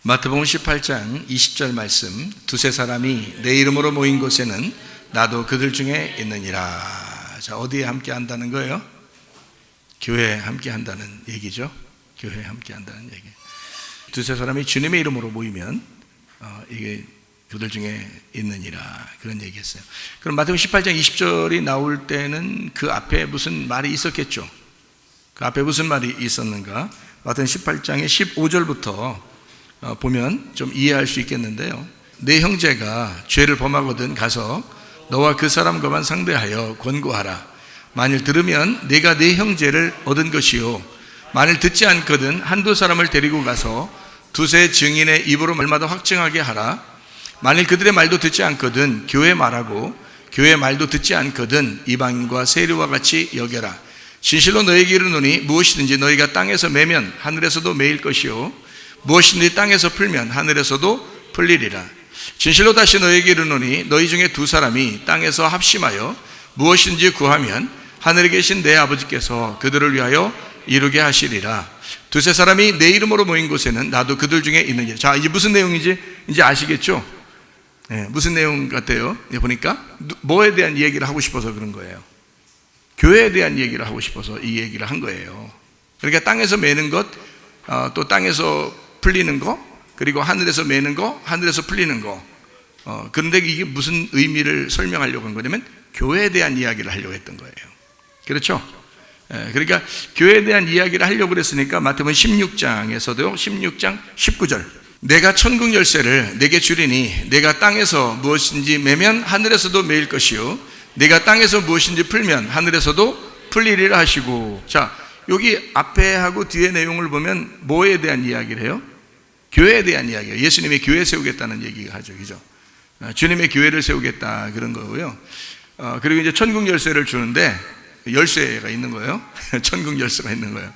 마태복음 18장 20절 말씀, 두세 사람이 내 이름으로 모인 곳에는 나도 그들 중에 있느니라. 자, 어디에 함께 한다는 거예요? 교회에 함께 한다는 얘기죠. 교회에 함께 한다는 얘기. 두세 사람이 주님의 이름으로 모이면 이게 그들 중에 있느니라, 그런 얘기했어요. 그럼 마태복음 18장 20절이 나올 때는 그 앞에 무슨 말이 있었겠죠? 그 앞에 무슨 말이 있었는가? 마태복음 18장의 15절부터 보면 좀 이해할 수 있겠는데요. 내 형제가 죄를 범하거든 가서 너와 그 사람과만 상대하여 권고하라. 만일 들으면 내가 내 형제를 얻은 것이요, 만일 듣지 않거든 한두 사람을 데리고 가서 두세 증인의 입으로 말마다 확증하게 하라. 만일 그들의 말도 듣지 않거든 교회 말하고 교회 말도 듣지 않거든 이방인과 세리와 같이 여겨라. 진실로 너에게 이르노니 무엇이든지 너희가 땅에서 매면 하늘에서도 매일 것이요, 무엇이든지 땅에서 풀면 하늘에서도 풀리리라. 진실로 다시 너에게 이르노니 너희 중에 두 사람이 땅에서 합심하여 무엇인지 구하면 하늘에 계신 내 아버지께서 그들을 위하여 이루게 하시리라. 두세 사람이 내 이름으로 모인 곳에는 나도 그들 중에 있느니라. 자, 이제 무슨 내용인지 이제 아시겠죠? 네, 무슨 내용 같아요? 보니까 뭐에 대한 얘기를 하고 싶어서 그런 거예요. 교회에 대한 얘기를 하고 싶어서 이 얘기를 한 거예요. 그러니까 땅에서 매는 것, 또 땅에서 풀리는 거, 그리고 하늘에서 매는 거, 하늘에서 풀리는 거. 그런데 이게 무슨 의미를 설명하려고 한 거냐면 교회에 대한 이야기를 하려고 했던 거예요. 그렇죠? 그러니까 교회에 대한 이야기를 하려고 그랬으니까 마태복음 16장에서도 16장 19절, 내가 천국 열쇠를 내게 주리니 내가 땅에서 무엇인지 매면 하늘에서도 매일 것이요, 내가 땅에서 무엇인지 풀면 하늘에서도 풀리리라 하시고. 자, 여기 앞에 하고 뒤에 내용을 보면 뭐에 대한 이야기를 해요? 교회에 대한 이야기예요. 예수님의 교회 세우겠다는 얘기가 하죠, 그죠? 주님의 교회를 세우겠다, 그런 거고요. 그리고 이제 천국 열쇠를 주는데 열쇠가 있는 거예요. 천국 열쇠가 있는 거예요.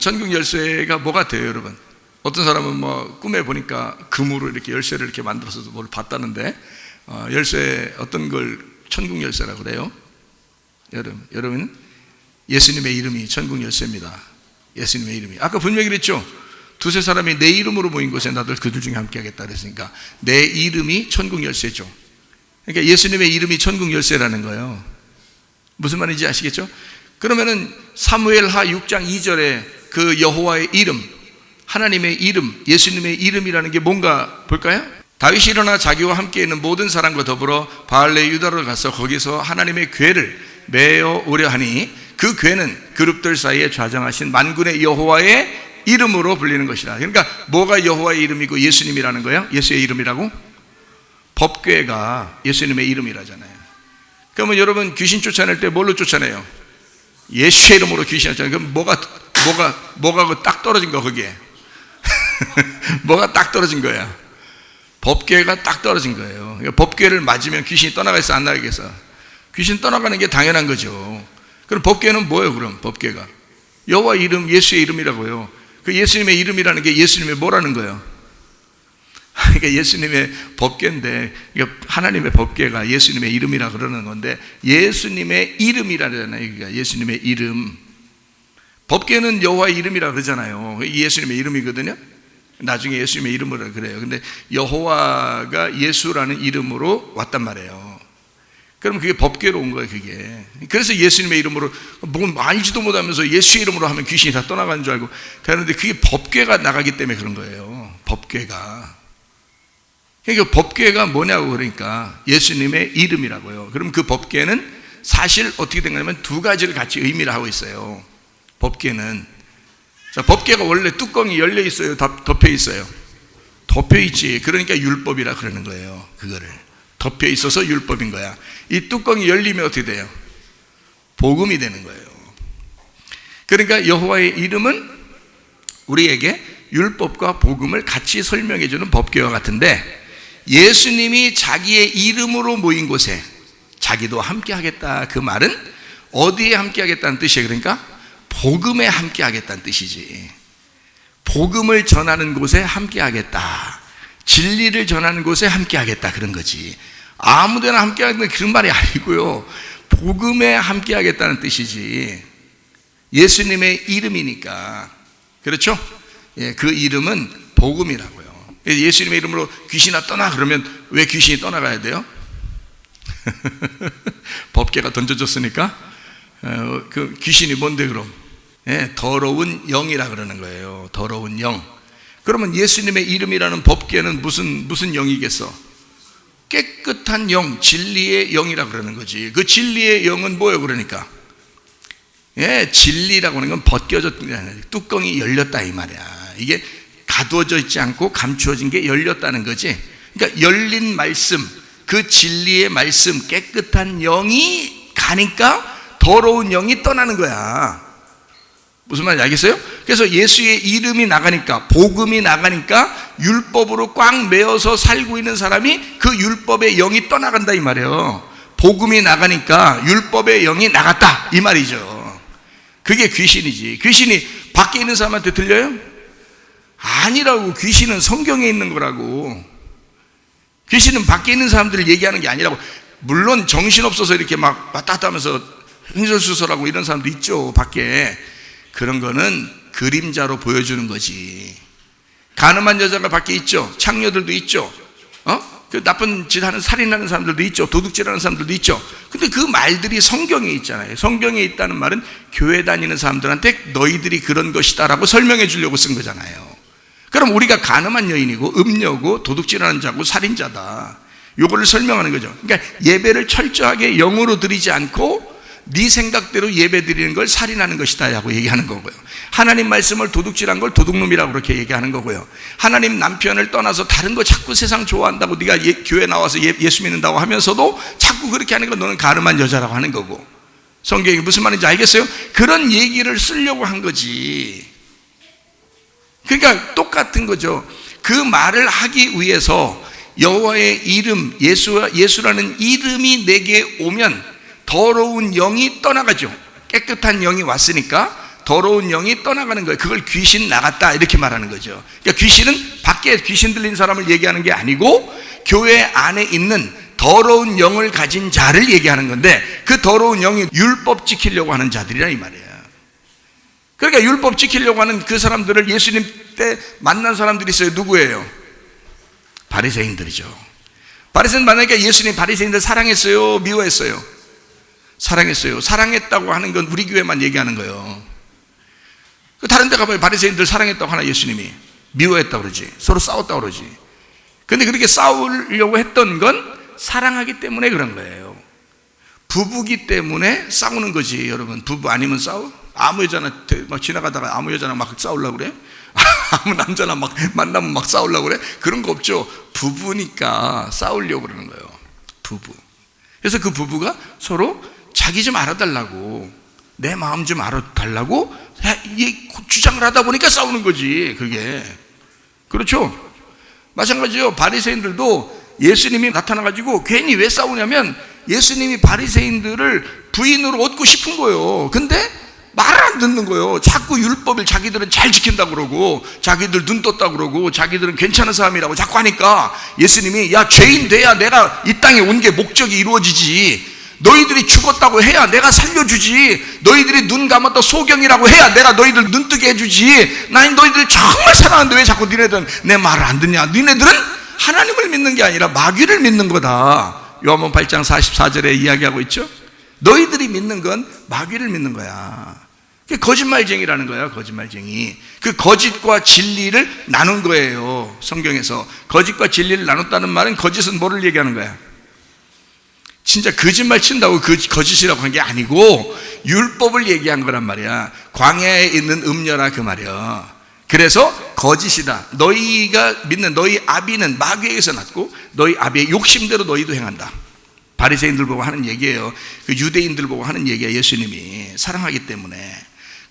천국 열쇠가 뭐 같아요, 여러분? 어떤 사람은 뭐 꿈에 보니까 금으로 이렇게 열쇠를 이렇게 만들어서 뭘 봤다는데, 열쇠 어떤 걸 천국 열쇠라고 그래요? 여러분, 예수님의 이름이 천국 열쇠입니다. 예수님의 이름이. 아까 분명히 그랬죠? 두세 사람이 내 이름으로 모인 곳에 나도 그들 중에 함께 하겠다 그랬으니까 내 이름이 천국 열쇠죠. 그러니까 예수님의 이름이 천국 열쇠라는 거예요. 무슨 말인지 아시겠죠? 그러면은 사무엘하 6장 2절에 그 여호와의 이름, 하나님의 이름, 예수님의 이름이라는 게 뭔가 볼까요? 다윗이 일어나 자기와 함께 있는 모든 사람과 더불어 바알레 유다로 가서 거기서 하나님의 궤를 메어 오려 하니 그 궤는 그룹들 사이에 좌정하신 만군의 여호와의 이름으로 불리는 것이라. 그러니까 뭐가 여호와의 이름이고 예수님이라는 거예요? 예수의 이름이라고? 법궤가 예수님의 이름이라잖아요. 그러면 여러분 귀신 쫓아낼 때 뭘로 쫓아내요? 예수의 이름으로 귀신 쫓아내요. 그럼 뭐가 딱 떨어진 거 거기에? 뭐가 딱 떨어진 거야? 법궤가 딱 떨어진 거예요. 그러니까 법궤를 맞으면 귀신이 떠나가겠어, 안 나가겠어? 귀신 떠나가는 게 당연한 거죠. 그럼 법궤는 뭐예요? 그럼 법궤가 여호와 이름, 예수의 이름이라고요. 그 예수님의 이름이라는 게 예수님의 뭐라는 거예요? 그러니까 예수님의 법궤인데, 그러니까 하나님의 법궤가 예수님의 이름이라 그러는 건데 예수님의 이름이라잖아요. 그러니까 예수님의 이름. 법궤는 여호와의 이름이라 그러잖아요. 예수님의 이름이거든요. 나중에 예수님의 이름으로 그래요. 근데 여호와가 예수라는 이름으로 왔단 말이에요. 그럼 그게 법궤로 온 거예요, 그게. 그래서 예수님의 이름으로, 뭐 알지도 못하면서 예수의 이름으로 하면 귀신이 다 떠나가는 줄 알고 되는데 그게 법궤가 나가기 때문에 그런 거예요. 법궤가. 그러니까 법궤가 뭐냐고, 그러니까 예수님의 이름이라고요. 그럼 그 법궤는 사실 어떻게 된 거냐면 두 가지를 같이 의미를 하고 있어요. 법궤는. 자, 법궤가 원래 뚜껑이 열려 있어요, 덮여 있어요? 덮여 있지. 그러니까 율법이라 그러는 거예요. 그거를 덮여 있어서 율법인 거야. 이 뚜껑이 열리면 어떻게 돼요? 복음이 되는 거예요. 그러니까 여호와의 이름은 우리에게 율법과 복음을 같이 설명해 주는 법궤와 같은데, 예수님이 자기의 이름으로 모인 곳에 자기도 함께 하겠다, 그 말은 어디에 함께 하겠다는 뜻이에요? 그러니까 복음에 함께 하겠다는 뜻이지. 복음을 전하는 곳에 함께 하겠다, 진리를 전하는 곳에 함께 하겠다, 그런 거지. 아무데나 함께 하겠다는 그런 말이 아니고요, 복음에 함께 하겠다는 뜻이지. 예수님의 이름이니까. 그렇죠? 예, 그 이름은 복음이라고요. 예수님의 이름으로 귀신아 떠나 그러면 왜 귀신이 떠나가야 돼요? 법궤가 던져졌으니까. 그 귀신이 뭔데 그럼? 더러운 영이라 그러는 거예요. 더러운 영. 그러면 예수님의 이름이라는 법궤는 무슨 영이겠어? 깨끗한 영, 진리의 영이라 그러는 거지. 그 진리의 영은 뭐예요? 그러니까 진리라고 하는 건 벗겨졌던 게 아니라 뚜껑이 열렸다 이 말이야. 이게 가두어져 있지 않고 감추어진 게 열렸다는 거지. 그러니까 열린 말씀, 그 진리의 말씀, 깨끗한 영이 가니까 더러운 영이 떠나는 거야. 무슨 말인지 알겠어요? 그래서 예수의 이름이 나가니까, 복음이 나가니까 율법으로 꽉 매어서 살고 있는 사람이 그 율법의 영이 떠나간다 이 말이에요. 복음이 나가니까 율법의 영이 나갔다 이 말이죠. 그게 귀신이지. 귀신이 밖에 있는 사람한테 들려요? 아니라고. 귀신은 성경에 있는 거라고. 귀신은 밖에 있는 사람들을 얘기하는 게 아니라고. 물론 정신없어서 이렇게 막 왔다 갔다 하면서 횡설수설하고 이런 사람도 있죠, 밖에. 그런 거는 그림자로 보여주는 거지. 가늠한 여자가 밖에 있죠. 창녀들도 있죠. 그 나쁜 짓 하는 살인하는 사람들도 있죠. 도둑질하는 사람들도 있죠. 근데 그 말들이 성경에 있잖아요. 성경에 있다는 말은 교회 다니는 사람들한테 너희들이 그런 것이다라고 설명해 주려고 쓴 거잖아요. 그럼 우리가 가늠한 여인이고 음녀고 도둑질하는 자고 살인자다, 요거를 설명하는 거죠. 그러니까 예배를 철저하게 영으로 드리지 않고 네 생각대로 예배 드리는 걸 살인하는 것이다 라고 얘기하는 거고요. 하나님 말씀을 도둑질한 걸 도둑놈이라고 그렇게 얘기하는 거고요. 하나님 남편을 떠나서 다른 거 자꾸 세상 좋아한다고 네가 교회 나와서 예수 믿는다고 하면서도 자꾸 그렇게 하는 건 너는 가늠한 여자라고 하는 거고. 성경이 무슨 말인지 알겠어요? 그런 얘기를 쓰려고 한 거지. 그러니까 똑같은 거죠. 그 말을 하기 위해서 여호와의 이름, 예수라는 이름이 내게 오면 더러운 영이 떠나가죠. 깨끗한 영이 왔으니까 더러운 영이 떠나가는 거예요. 그걸 귀신 나갔다 이렇게 말하는 거죠. 그러니까 귀신은 밖에 귀신 들린 사람을 얘기하는 게 아니고 교회 안에 있는 더러운 영을 가진 자를 얘기하는 건데, 그 더러운 영이 율법 지키려고 하는 자들이라 이 말이에요. 그러니까 율법 지키려고 하는 그 사람들을 예수님 때 만난 사람들이 있어요. 누구예요? 바리새인들이죠. 바리새인 만나니까 예수님 바리새인들 사랑했어요? 미워했어요? 사랑했어요. 사랑했다고 하는 건 우리 교회만 얘기하는 거예요. 다른 데 가봐요. 바리새인들 사랑했다고 하나 예수님이? 미워했다고 그러지. 서로 싸웠다고 그러지. 근데 그렇게 싸우려고 했던 건 사랑하기 때문에 그런 거예요. 부부기 때문에 싸우는 거지. 여러분, 부부 아니면 싸워? 아무 여자나 막 지나가다가 아무 여자나 막 싸우려고 그래? 아무 남자나 막 만나면 막 싸우려고 그래? 그런 거 없죠. 부부니까 싸우려고 그러는 거예요. 부부. 그래서 그 부부가 서로 자기 좀 알아달라고, 내 마음 좀 알아달라고 주장을 하다 보니까 싸우는 거지. 그게 그렇죠. 마찬가지요. 바리새인들도 예수님이 나타나가지고 괜히 왜 싸우냐면 예수님이 바리새인들을 부인으로 얻고 싶은 거예요. 근데 말을 안 듣는 거예요. 자꾸 율법을 자기들은 잘 지킨다고 그러고, 자기들 눈 떴다고 그러고, 자기들은 괜찮은 사람이라고 자꾸 하니까 예수님이 야, 죄인 돼야 내가 이 땅에 온 게 목적이 이루어지지, 너희들이 죽었다고 해야 내가 살려주지, 너희들이 눈 감았다 소경이라고 해야 내가 너희들 눈 뜨게 해주지, 난 너희들 정말 사랑하는데 왜 자꾸 니네들은 내 말을 안 듣냐. 니네들은 하나님을 믿는 게 아니라 마귀를 믿는 거다. 요한복음 8장 44절에 이야기하고 있죠. 너희들이 믿는 건 마귀를 믿는 거야. 그게 거짓말쟁이라는 거야. 거짓말쟁이. 그 거짓과 진리를 나눈 거예요. 성경에서 거짓과 진리를 나눴다는 말은, 거짓은 뭐를 얘기하는 거야? 진짜 거짓말 친다고 그 거짓이라고 한 게 아니고 율법을 얘기한 거란 말이야. 광야에 있는 음녀라 그 말이야. 그래서 거짓이다. 너희가 믿는 너희 아비는 마귀에게서 났고 너희 아비의 욕심대로 너희도 행한다. 바리새인들 보고 하는 얘기예요. 그 유대인들 보고 하는 얘기야. 예수님이 사랑하기 때문에.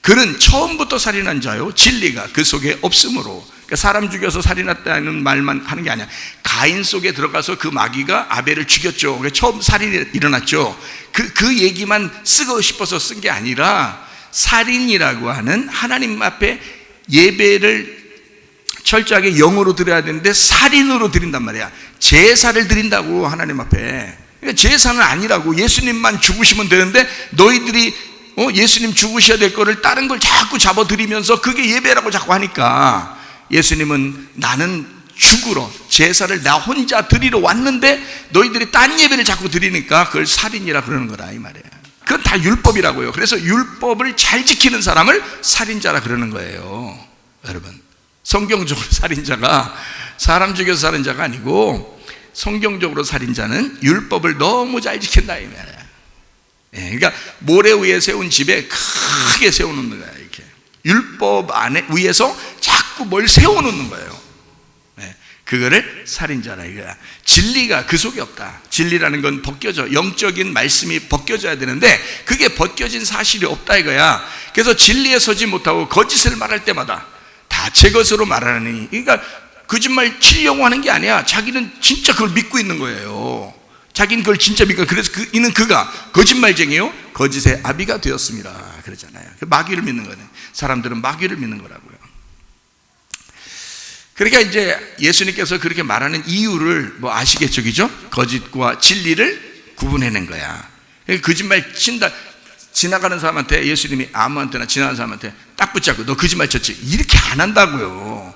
그는 처음부터 살인한 자요, 진리가 그 속에 없으므로. 그러니까 사람 죽여서 살인했다는 말만 하는 게 아니야. 가인 속에 들어가서 그 마귀가 아벨을 죽였죠. 그러니까 처음 살인이 일어났죠. 그 얘기만 쓰고 싶어서 쓴 게 아니라, 살인이라고 하는 하나님 앞에 예배를 철저하게 영으로 드려야 되는데 살인으로 드린단 말이야. 제사를 드린다고 하나님 앞에. 그러니까 제사는 아니라고. 예수님만 죽으시면 되는데 너희들이 예수님 죽으셔야 될 거를 다른 걸 자꾸 잡아들이면서 그게 예배라고 자꾸 하니까, 예수님은 나는 죽으러 제사를 나 혼자 드리러 왔는데 너희들이 딴 예배를 자꾸 드리니까 그걸 살인이라 그러는 거다 이 말이에요. 그건 다 율법이라고요. 그래서 율법을 잘 지키는 사람을 살인자라 그러는 거예요. 여러분, 성경적으로 살인자가 사람 죽여서 살인자가 아니고 성경적으로 살인자는 율법을 너무 잘 지킨다 이 말이에요. 그러니까 모래 위에 세운 집에 크게 세워놓는 거야. 이렇게 율법 안에 위에서 자꾸 뭘 세워놓는 거예요. 그거를 살인자라 이거야. 진리가 그 속에 없다. 진리라는 건 벗겨져, 영적인 말씀이 벗겨져야 되는데 그게 벗겨진 사실이 없다 이거야. 그래서 진리에 서지 못하고 거짓을 말할 때마다 다 제 것으로 말하니, 그러니까 거짓말 치려고 하는 게 아니야. 자기는 진짜 그걸 믿고 있는 거예요. 자기는 그걸 진짜 믿고, 그래서 이는 그가 거짓말쟁이요 거짓의 아비가 되었습니다 그러잖아요. 마귀를 믿는 거네. 사람들은 마귀를 믿는 거라고요. 그러니까 이제 예수님께서 그렇게 말하는 이유를 뭐 아시겠죠, 그죠? 거짓과 진리를 구분해낸 거야. 거짓말 친다, 지나가는 사람한테 예수님이 아무한테나 지나가는 사람한테 딱 붙잡고 너 거짓말 쳤지 이렇게 안 한다고요.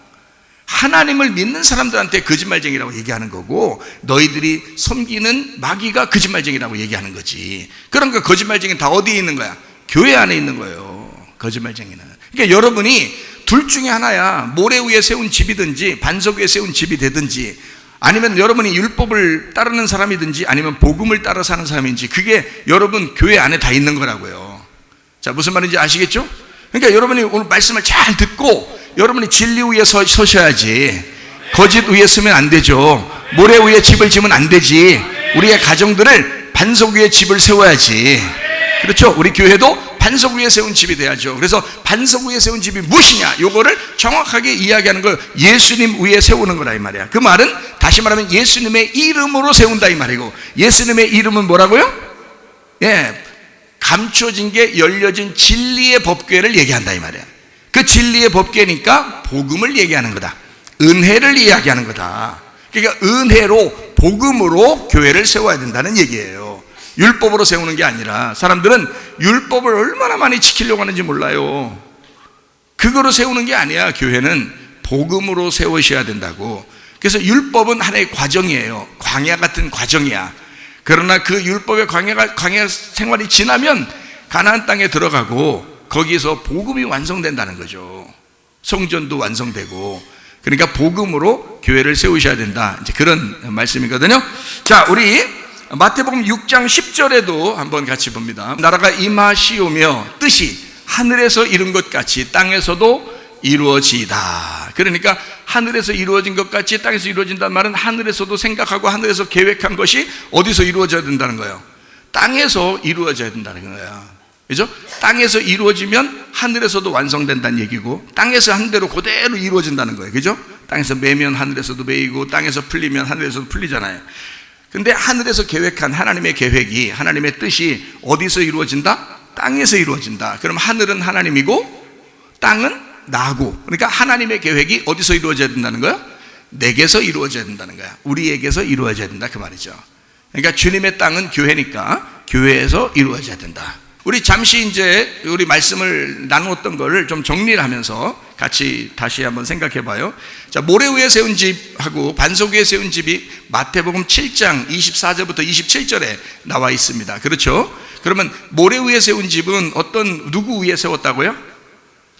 하나님을 믿는 사람들한테 거짓말쟁이라고 얘기하는 거고 너희들이 섬기는 마귀가 거짓말쟁이라고 얘기하는 거지. 그러니까 거짓말쟁이는 다 어디에 있는 거야? 교회 안에 있는 거예요, 거짓말쟁이는. 그러니까 여러분이 둘 중에 하나야. 모래 위에 세운 집이든지 반석 위에 세운 집이 되든지, 아니면 여러분이 율법을 따르는 사람이든지 아니면 복음을 따라 사는 사람인지, 그게 여러분 교회 안에 다 있는 거라고요. 자, 무슨 말인지 아시겠죠? 그러니까 여러분이 오늘 말씀을 잘 듣고 여러분이 진리 위에 서셔야지. 거짓 위에 서면 안 되죠. 모래 위에 집을 지으면 안 되지. 우리의 가정들을 반석 위에 집을 세워야지. 그렇죠? 우리 교회도 반석 위에 세운 집이 돼야죠. 그래서 반석 위에 세운 집이 무엇이냐, 요거를 정확하게 이야기하는 걸 예수님 위에 세우는 거라 이 말이야. 그 말은 다시 말하면 예수님의 이름으로 세운다 이 말이고, 예수님의 이름은 뭐라고요? 감춰진 게 열려진 진리의 법궤를 얘기한다 이 말이야. 그 진리의 법궤니까 복음을 얘기하는 거다. 은혜를 이야기하는 거다. 그러니까 은혜로, 복음으로 교회를 세워야 된다는 얘기예요. 율법으로 세우는 게 아니라. 사람들은 율법을 얼마나 많이 지키려고 하는지 몰라요. 그거로 세우는 게 아니야. 교회는 복음으로 세우셔야 된다고. 그래서 율법은 하나의 과정이에요. 광야 같은 과정이야. 그러나 그 율법의 광야 생활이 지나면 가나안 땅에 들어가고 거기서 복음이 완성된다는 거죠. 성전도 완성되고. 그러니까 복음으로 교회를 세우셔야 된다, 이제 그런 말씀이거든요. 자, 우리 마태복음 6장 10절에도 한번 같이 봅니다. 나라가 임하시오며 뜻이 하늘에서 이룬 것 같이 땅에서도 이루어지이다. 그러니까 하늘에서 이루어진 것 같이 땅에서 이루어진다는 말은 하늘에서도 생각하고 하늘에서 계획한 것이 어디서 이루어져야 된다는 거예요? 땅에서 이루어져야 된다는 거예요. 그죠? 땅에서 이루어지면 하늘에서도 완성된다는 얘기고, 땅에서 한 대로 그대로 이루어진다는 거예요. 그죠? 땅에서 매면 하늘에서도 매이고 땅에서 풀리면 하늘에서도 풀리잖아요. 근데 하늘에서 계획한 하나님의 계획이, 하나님의 뜻이 어디서 이루어진다? 땅에서 이루어진다. 그럼 하늘은 하나님이고 땅은 나고, 그러니까 하나님의 계획이 어디서 이루어져야 된다는 거야? 내게서 이루어져야 된다는 거야. 우리에게서 이루어져야 된다 그 말이죠. 그러니까 주님의 땅은 교회니까 교회에서 이루어져야 된다. 우리 잠시 이제 우리 말씀을 나누었던 거를 좀 정리를 하면서 같이 다시 한번 생각해 봐요. 자, 모래 위에 세운 집하고 반석 위에 세운 집이 마태복음 7장 24절부터 27절에 나와 있습니다. 그렇죠? 그러면 모래 위에 세운 집은 누구 위에 세웠다고요?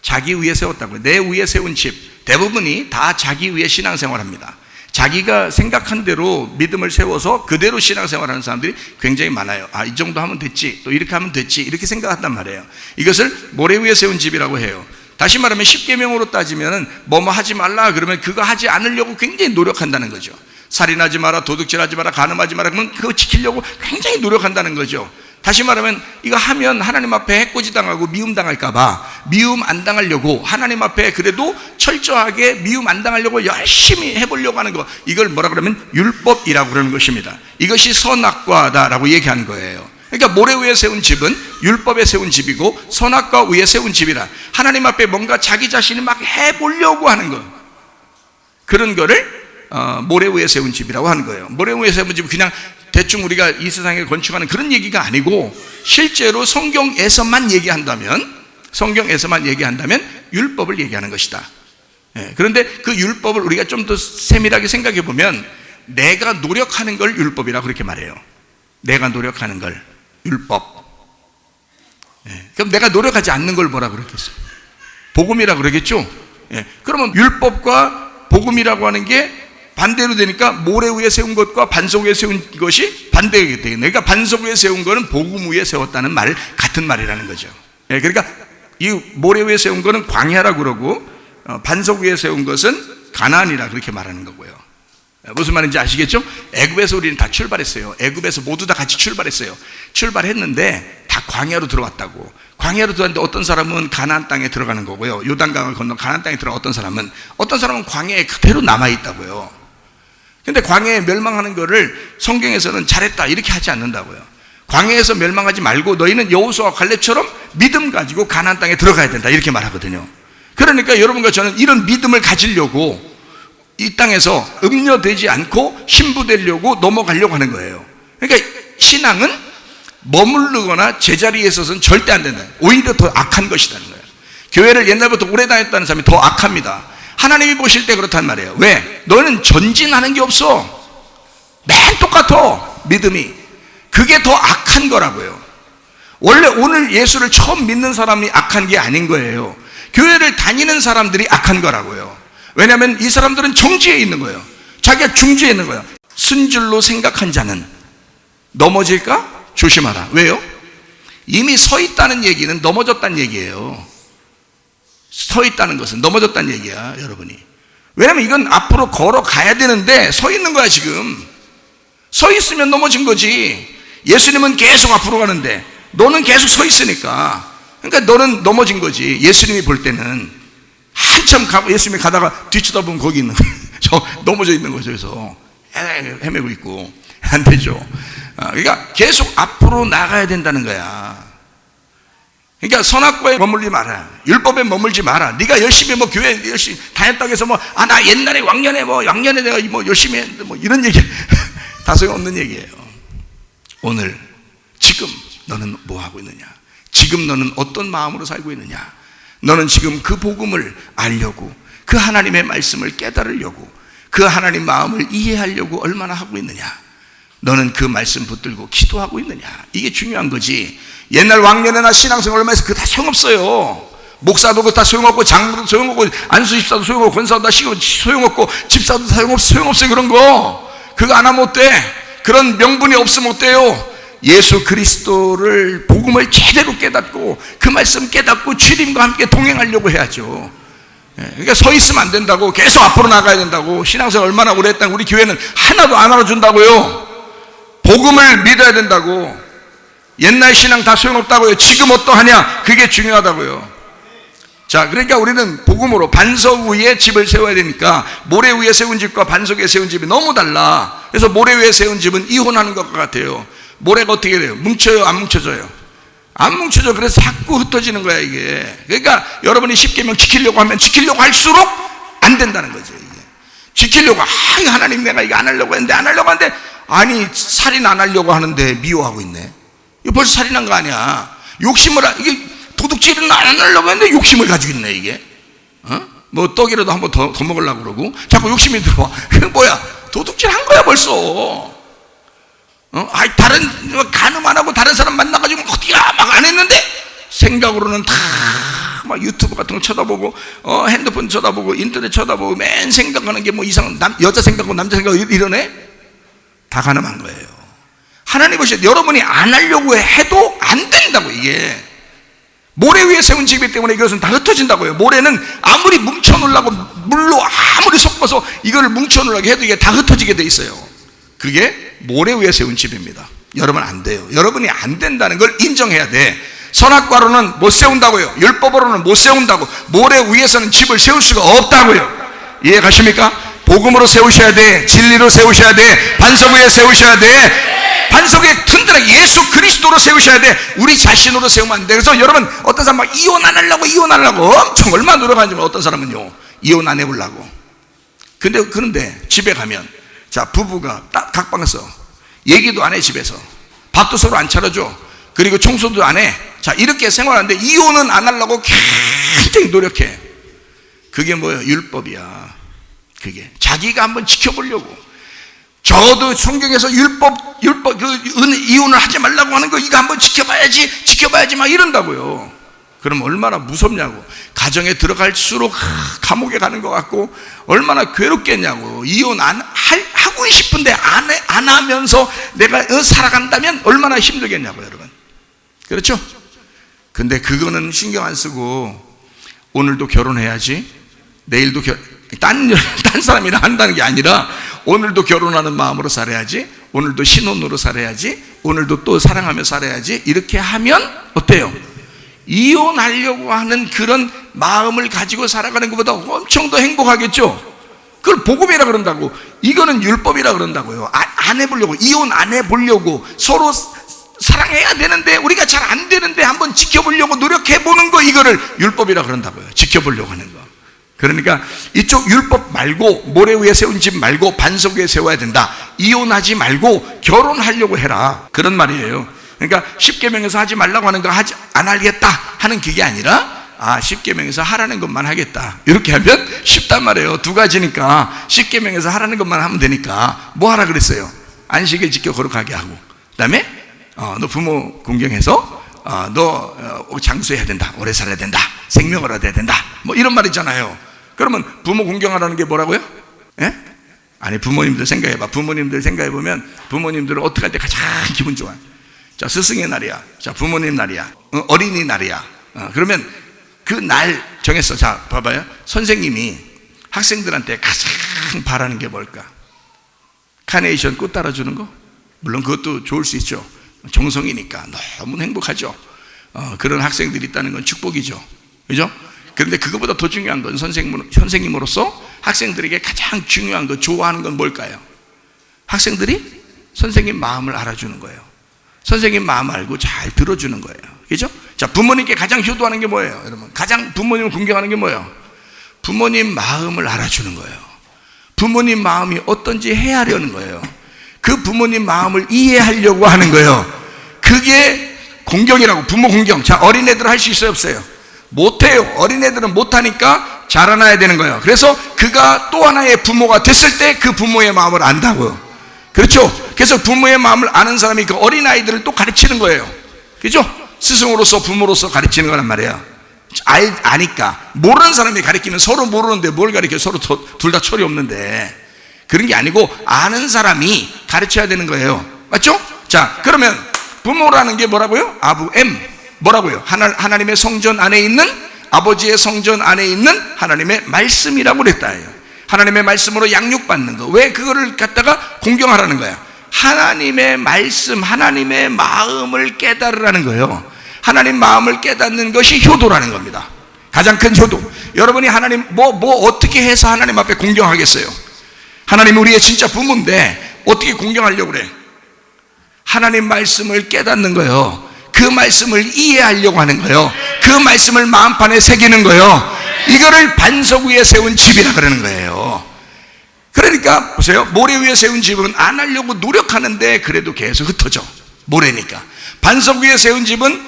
자기 위에 세웠다고요. 내 위에 세운 집. 대부분이 다 자기 위에 신앙생활합니다. 자기가 생각한 대로 믿음을 세워서 그대로 신앙생활하는 사람들이 굉장히 많아요. 이 정도 하면 됐지, 또 이렇게 하면 됐지, 이렇게 생각한단 말이에요. 이것을 모래 위에 세운 집이라고 해요. 다시 말하면 십계명으로 따지면 뭐뭐 하지 말라 그러면 그거 하지 않으려고 굉장히 노력한다는 거죠. 살인하지 마라, 도둑질하지 마라, 간음하지 마라 그러면 그거 지키려고 굉장히 노력한다는 거죠. 다시 말하면 이거 하면 하나님 앞에 해코지 당하고 미움 당할까봐 미움 안 당하려고 하나님 앞에 그래도 철저하게 미움 안 당하려고 열심히 해보려고 하는 거, 이걸 뭐라 그러면 율법이라고 그러는 것입니다. 이것이 선악과다라고 얘기하는 거예요. 그러니까 모래 위에 세운 집은 율법에 세운 집이고 선악과 위에 세운 집이라, 하나님 앞에 뭔가 자기 자신이 막 해보려고 하는 거, 그런 거를 모래 위에 세운 집이라고 하는 거예요. 모래 위에 세운 집은 그냥 대충 우리가 이 세상에 건축하는 그런 얘기가 아니고, 실제로 성경에서만 얘기한다면 율법을 얘기하는 것이다. 그런데 그 율법을 우리가 좀 더 세밀하게 생각해 보면 내가 노력하는 걸 율법이라고 그렇게 말해요. 내가 노력하는 걸 율법. 그럼 내가 노력하지 않는 걸 뭐라 그러겠어요? 복음이라고 그러겠죠? 그러면 율법과 복음이라고 하는 게 반대로 되니까 모래 위에 세운 것과 반석 위에 세운 것이 반대가 되겠네요. 그러니까 반석 위에 세운 거는 복음 위에 세웠다는 말, 같은 말이라는 거죠. 그러니까 이 모래 위에 세운 거는 광야라고 그러고 반석 위에 세운 것은 가나안이라 그렇게 말하는 거고요. 무슨 말인지 아시겠죠? 애굽에서 우리는 다 출발했어요. 애굽에서 모두 다 같이 출발했어요. 출발했는데 다 광야로 들어왔다고. 광야로 들어왔는데 어떤 사람은 가나안 땅에 들어가는 거고요. 요단강을 건너 가나안 땅에 들어가 어떤 사람은 광야에 그대로 남아있다고요. 근데 광야에 멸망하는 거를 성경에서는 잘했다 이렇게 하지 않는다고요. 광야에서 멸망하지 말고 너희는 여호수아와 갈렙처럼 믿음 가지고 가나안 땅에 들어가야 된다 이렇게 말하거든요. 그러니까 여러분과 저는 이런 믿음을 가지려고 이 땅에서 음녀되지 않고 신부되려고 넘어가려고 하는 거예요. 그러니까 신앙은 머무르거나 제자리에 있어서는 절대 안 된다. 오히려 더 악한 것이라는 거예요. 교회를 옛날부터 오래 다녔다는 사람이 더 악합니다. 하나님이 보실 때 그렇단 말이에요. 왜? 너는 전진하는 게 없어. 맨 똑같아 믿음이. 그게 더 악한 거라고요. 원래 오늘 예수를 처음 믿는 사람이 악한 게 아닌 거예요. 교회를 다니는 사람들이 악한 거라고요. 왜냐하면 이 사람들은 정지에 있는 거예요. 자기가 중지에 있는 거예요. 쓴 줄로 생각한 자는 넘어질까? 조심하라. 왜요? 이미 서 있다는 얘기는 넘어졌다는 얘기예요. 서 있다는 것은 넘어졌다는 얘기야, 여러분이. 왜냐하면 이건 앞으로 걸어가야 되는데 서 있는 거야 지금. 서 있으면 넘어진 거지. 예수님은 계속 앞으로 가는데 너는 계속 서 있으니까. 그러니까 너는 넘어진 거지. 예수님이 볼 때는 한참 예수님이 가다가 뒤쳐다보면 거기 있는 거예요. 저 넘어져 있는 거죠. 그래서 헤매고 있고 안 되죠. 그러니까 계속 앞으로 나가야 된다는 거야. 그러니까 선악과에 머물지 마라. 율법에 머물지 마라. 네가 열심히 교회 열심히 다녔다고 해서 나 옛날에 왕년에 내가 열심히 했는데 이런 얘기 다 소용없는 얘기예요. 오늘 지금 너는 뭐 하고 있느냐? 지금 너는 어떤 마음으로 살고 있느냐? 너는 지금 그 복음을 알려고, 그 하나님의 말씀을 깨달으려고, 그 하나님 마음을 이해하려고 얼마나 하고 있느냐? 너는 그 말씀 붙들고 기도하고 있느냐? 이게 중요한 거지. 옛날 왕년에나 신앙생활 얼마나 해서 그거 다 소용없어요. 목사도 그거 다 소용없고, 장로도 소용없고, 안수집사도 소용없고, 권사도 다 소용없고, 집사도 소용없어요. 그런 거 그거 안 하면 어때? 그런 명분이 없으면 어때요? 예수 그리스도를 복음을 제대로 깨닫고 그 말씀 깨닫고 주님과 함께 동행하려고 해야죠. 그러니까 서 있으면 안 된다고. 계속 앞으로 나가야 된다고. 신앙생활 얼마나 오래 했다고. 우리 교회는 하나도 안 알아준다고요. 복음을 믿어야 된다고. 옛날 신앙 다 소용없다고요. 지금 어떠하냐? 그게 중요하다고요. 자, 그러니까 우리는 복음으로 반석 위에 집을 세워야 되니까 모래 위에 세운 집과 반석 위에 세운 집이 너무 달라. 그래서 모래 위에 세운 집은 이혼하는 것 같아요. 모래가 어떻게 돼요? 뭉쳐요? 안 뭉쳐져요? 안 뭉쳐져. 그래서 자꾸 흩어지는 거야 이게. 그러니까 여러분이 10계명 지키려고 하면 지키려고 할수록 안 된다는 거죠. 이게. 지키려고 하나님 내가 이거 안 하려고 했는데 안 하려고 하는데 아니 살인 안 하려고 하는데 미워하고 있네. 이거 벌써 살인한 거 아니야. 욕심을 이게 도둑질은 안 하려고 했는데 욕심을 가지고 있네 이게. 떡이라도 한번 더 먹으려고 그러고 자꾸 욕심이 들어와. 그게 뭐야? 도둑질 한 거야 벌써. 다른 간음 안 하고 다른 사람 만나가지고 어디가 막 안 했는데 생각으로는 다 막 유튜브 같은 거 쳐다보고 핸드폰 쳐다보고 인터넷 쳐다보고 맨 생각하는 게 이상 여자 생각하고 남자 생각하고 이러네. 다 간음한 거예요. 하나님 보시면 여러분이 안 하려고 해도 안 된다고. 이게 모래 위에 세운 집이기 때문에 이것은 다 흩어진다고요. 모래는 아무리 뭉쳐놓으려고 물로 아무리 섞어서 이거를 뭉쳐놓으려고 해도 이게 다 흩어지게 돼 있어요. 그게 모래 위에 세운 집입니다. 여러분 안 돼요. 여러분이 안 된다는 걸 인정해야 돼. 선악과로는 못 세운다고요. 율법으로는 못 세운다고. 모래 위에서는 집을 세울 수가 없다고요. 이해 가십니까? 복음으로 세우셔야 돼. 진리로 세우셔야 돼. 반석 위에 세우셔야 돼. 반석에 튼튼하게 예수 그리스도로 세우셔야 돼. 우리 자신으로 세우면 안 돼. 그래서 여러분 어떤 사람 막 이혼 안 하려고 엄청 얼마나 노력하는지 어떤 사람은요 이혼 안 해보려고. 그런데 집에 가면 자 부부가 딱 각방에서 얘기도 안 해. 집에서 밥도 서로 안 차려줘. 그리고 청소도 안 해. 자 이렇게 생활하는데 이혼은 안 하려고 굉장히 노력해. 그게 뭐예요? 율법이야. 그게 자기가 한번 지켜보려고. 저도 성경에서 율법 이혼을 하지 말라고 하는 거 이거 한번 지켜봐야지 막 이런다고요. 그럼 얼마나 무섭냐고. 가정에 들어갈수록 감옥에 가는 것 같고 얼마나 괴롭겠냐고. 이혼 하고 싶은데 안 하면서 내가 살아간다면 얼마나 힘들겠냐고 여러분. 그렇죠? 근데 그거는 신경 안 쓰고 오늘도 결혼해야지, 내일도 딴 사람이랑 한다는 게 아니라 오늘도 결혼하는 마음으로 살아야지, 오늘도 신혼으로 살아야지, 오늘도 또 사랑하며 살아야지, 이렇게 하면 어때요? 이혼하려고 하는 그런 마음을 가지고 살아가는 것보다 엄청 더 행복하겠죠? 그걸 복음이라 그런다고. 이거는 율법이라 그런다고요. 안 해보려고, 이혼 안 해보려고, 서로 사랑해야 되는데 우리가 잘 안 되는데 한번 지켜보려고 노력해보는 거, 이거를 율법이라 그런다고요. 지켜보려고 하는 거. 그러니까 이쪽 율법 말고, 모래 위에 세운 집 말고 반석 위에 세워야 된다. 이혼하지 말고 결혼하려고 해라, 그런 말이에요. 그러니까 십계명에서 하지 말라고 하는 거 안 하겠다 하는 그게 아니라, 십계명에서 하라는 것만 하겠다, 이렇게 하면 쉽단 말이에요. 두 가지니까 십계명에서 하라는 것만 하면 되니까. 뭐 하라 그랬어요? 안식일 지켜 거룩하게 하고, 그 다음에 너 부모 공경해서 너 장수해야 된다, 오래 살아야 된다, 생명을 얻어야 된다, 뭐 이런 말 있잖아요. 그러면 부모 공경하라는 게 뭐라고요? 예? 아니, 부모님들 생각해봐. 부모님들 생각해보면 부모님들은 어떻게 할 때 가장 기분 좋아요? 자, 스승의 날이야, 자, 부모님 날이야, 어린이날이야. 그러면 그 날 정했어. 자, 봐봐요. 선생님이 학생들한테 가장 바라는 게 뭘까? 카네이션 꽃 따라주는 거? 물론 그것도 좋을 수 있죠. 정성이니까 너무 행복하죠. 그런 학생들이 있다는 건 축복이죠. 그죠? 그런데 그것보다 더 중요한 건 선생님으로서 학생들에게 가장 중요한 거, 좋아하는 건 뭘까요? 학생들이 선생님 마음을 알아주는 거예요. 선생님 마음 알고 잘 들어주는 거예요. 그죠? 자, 부모님께 가장 효도하는 게 뭐예요? 여러분, 가장 부모님을 공경하는 게 뭐예요? 부모님 마음을 알아주는 거예요. 부모님 마음이 어떤지 헤아려는 거예요. 그 부모님 마음을 이해하려고 하는 거예요. 그게 공경이라고. 부모 공경. 자, 어린애들 할 수 있어요, 없어요? 못해요. 어린애들은 못하니까 자라나야 되는 거예요. 그래서 그가 또 하나의 부모가 됐을 때 그 부모의 마음을 안다고요. 그렇죠? 그래서 부모의 마음을 아는 사람이 그 어린아이들을 또 가르치는 거예요. 그죠? 스승으로서 부모로서 가르치는 거란 말이에요. 아니까. 모르는 사람이 가르치면 서로 모르는데 뭘 가르쳐? 서로 둘 다 철이 없는데. 그런 게 아니고 아는 사람이 가르쳐야 되는 거예요. 맞죠? 자, 그러면 부모라는 게 뭐라고요? 아부엠. 뭐라고요? 하나님의 성전 안에 있는, 아버지의 성전 안에 있는 하나님의 말씀이라고 그랬다. 하나님의 말씀으로 양육받는 거. 왜 그거를 갖다가 공경하라는 거야? 하나님의 말씀, 하나님의 마음을 깨달으라는 거예요. 하나님 마음을 깨닫는 것이 효도라는 겁니다. 가장 큰 효도. 여러분이 하나님 어떻게 해서 하나님 앞에 공경하겠어요? 하나님이 우리의 진짜 부모인데 어떻게 공경하려고 그래? 하나님 말씀을 깨닫는 거예요. 그 말씀을 이해하려고 하는 거예요. 그 말씀을 마음판에 새기는 거예요. 이거를 반석 위에 세운 집이라 그러는 거예요. 그러니까 보세요. 모래 위에 세운 집은 안 하려고 노력하는데 그래도 계속 흩어져. 모래니까. 반석 위에 세운 집은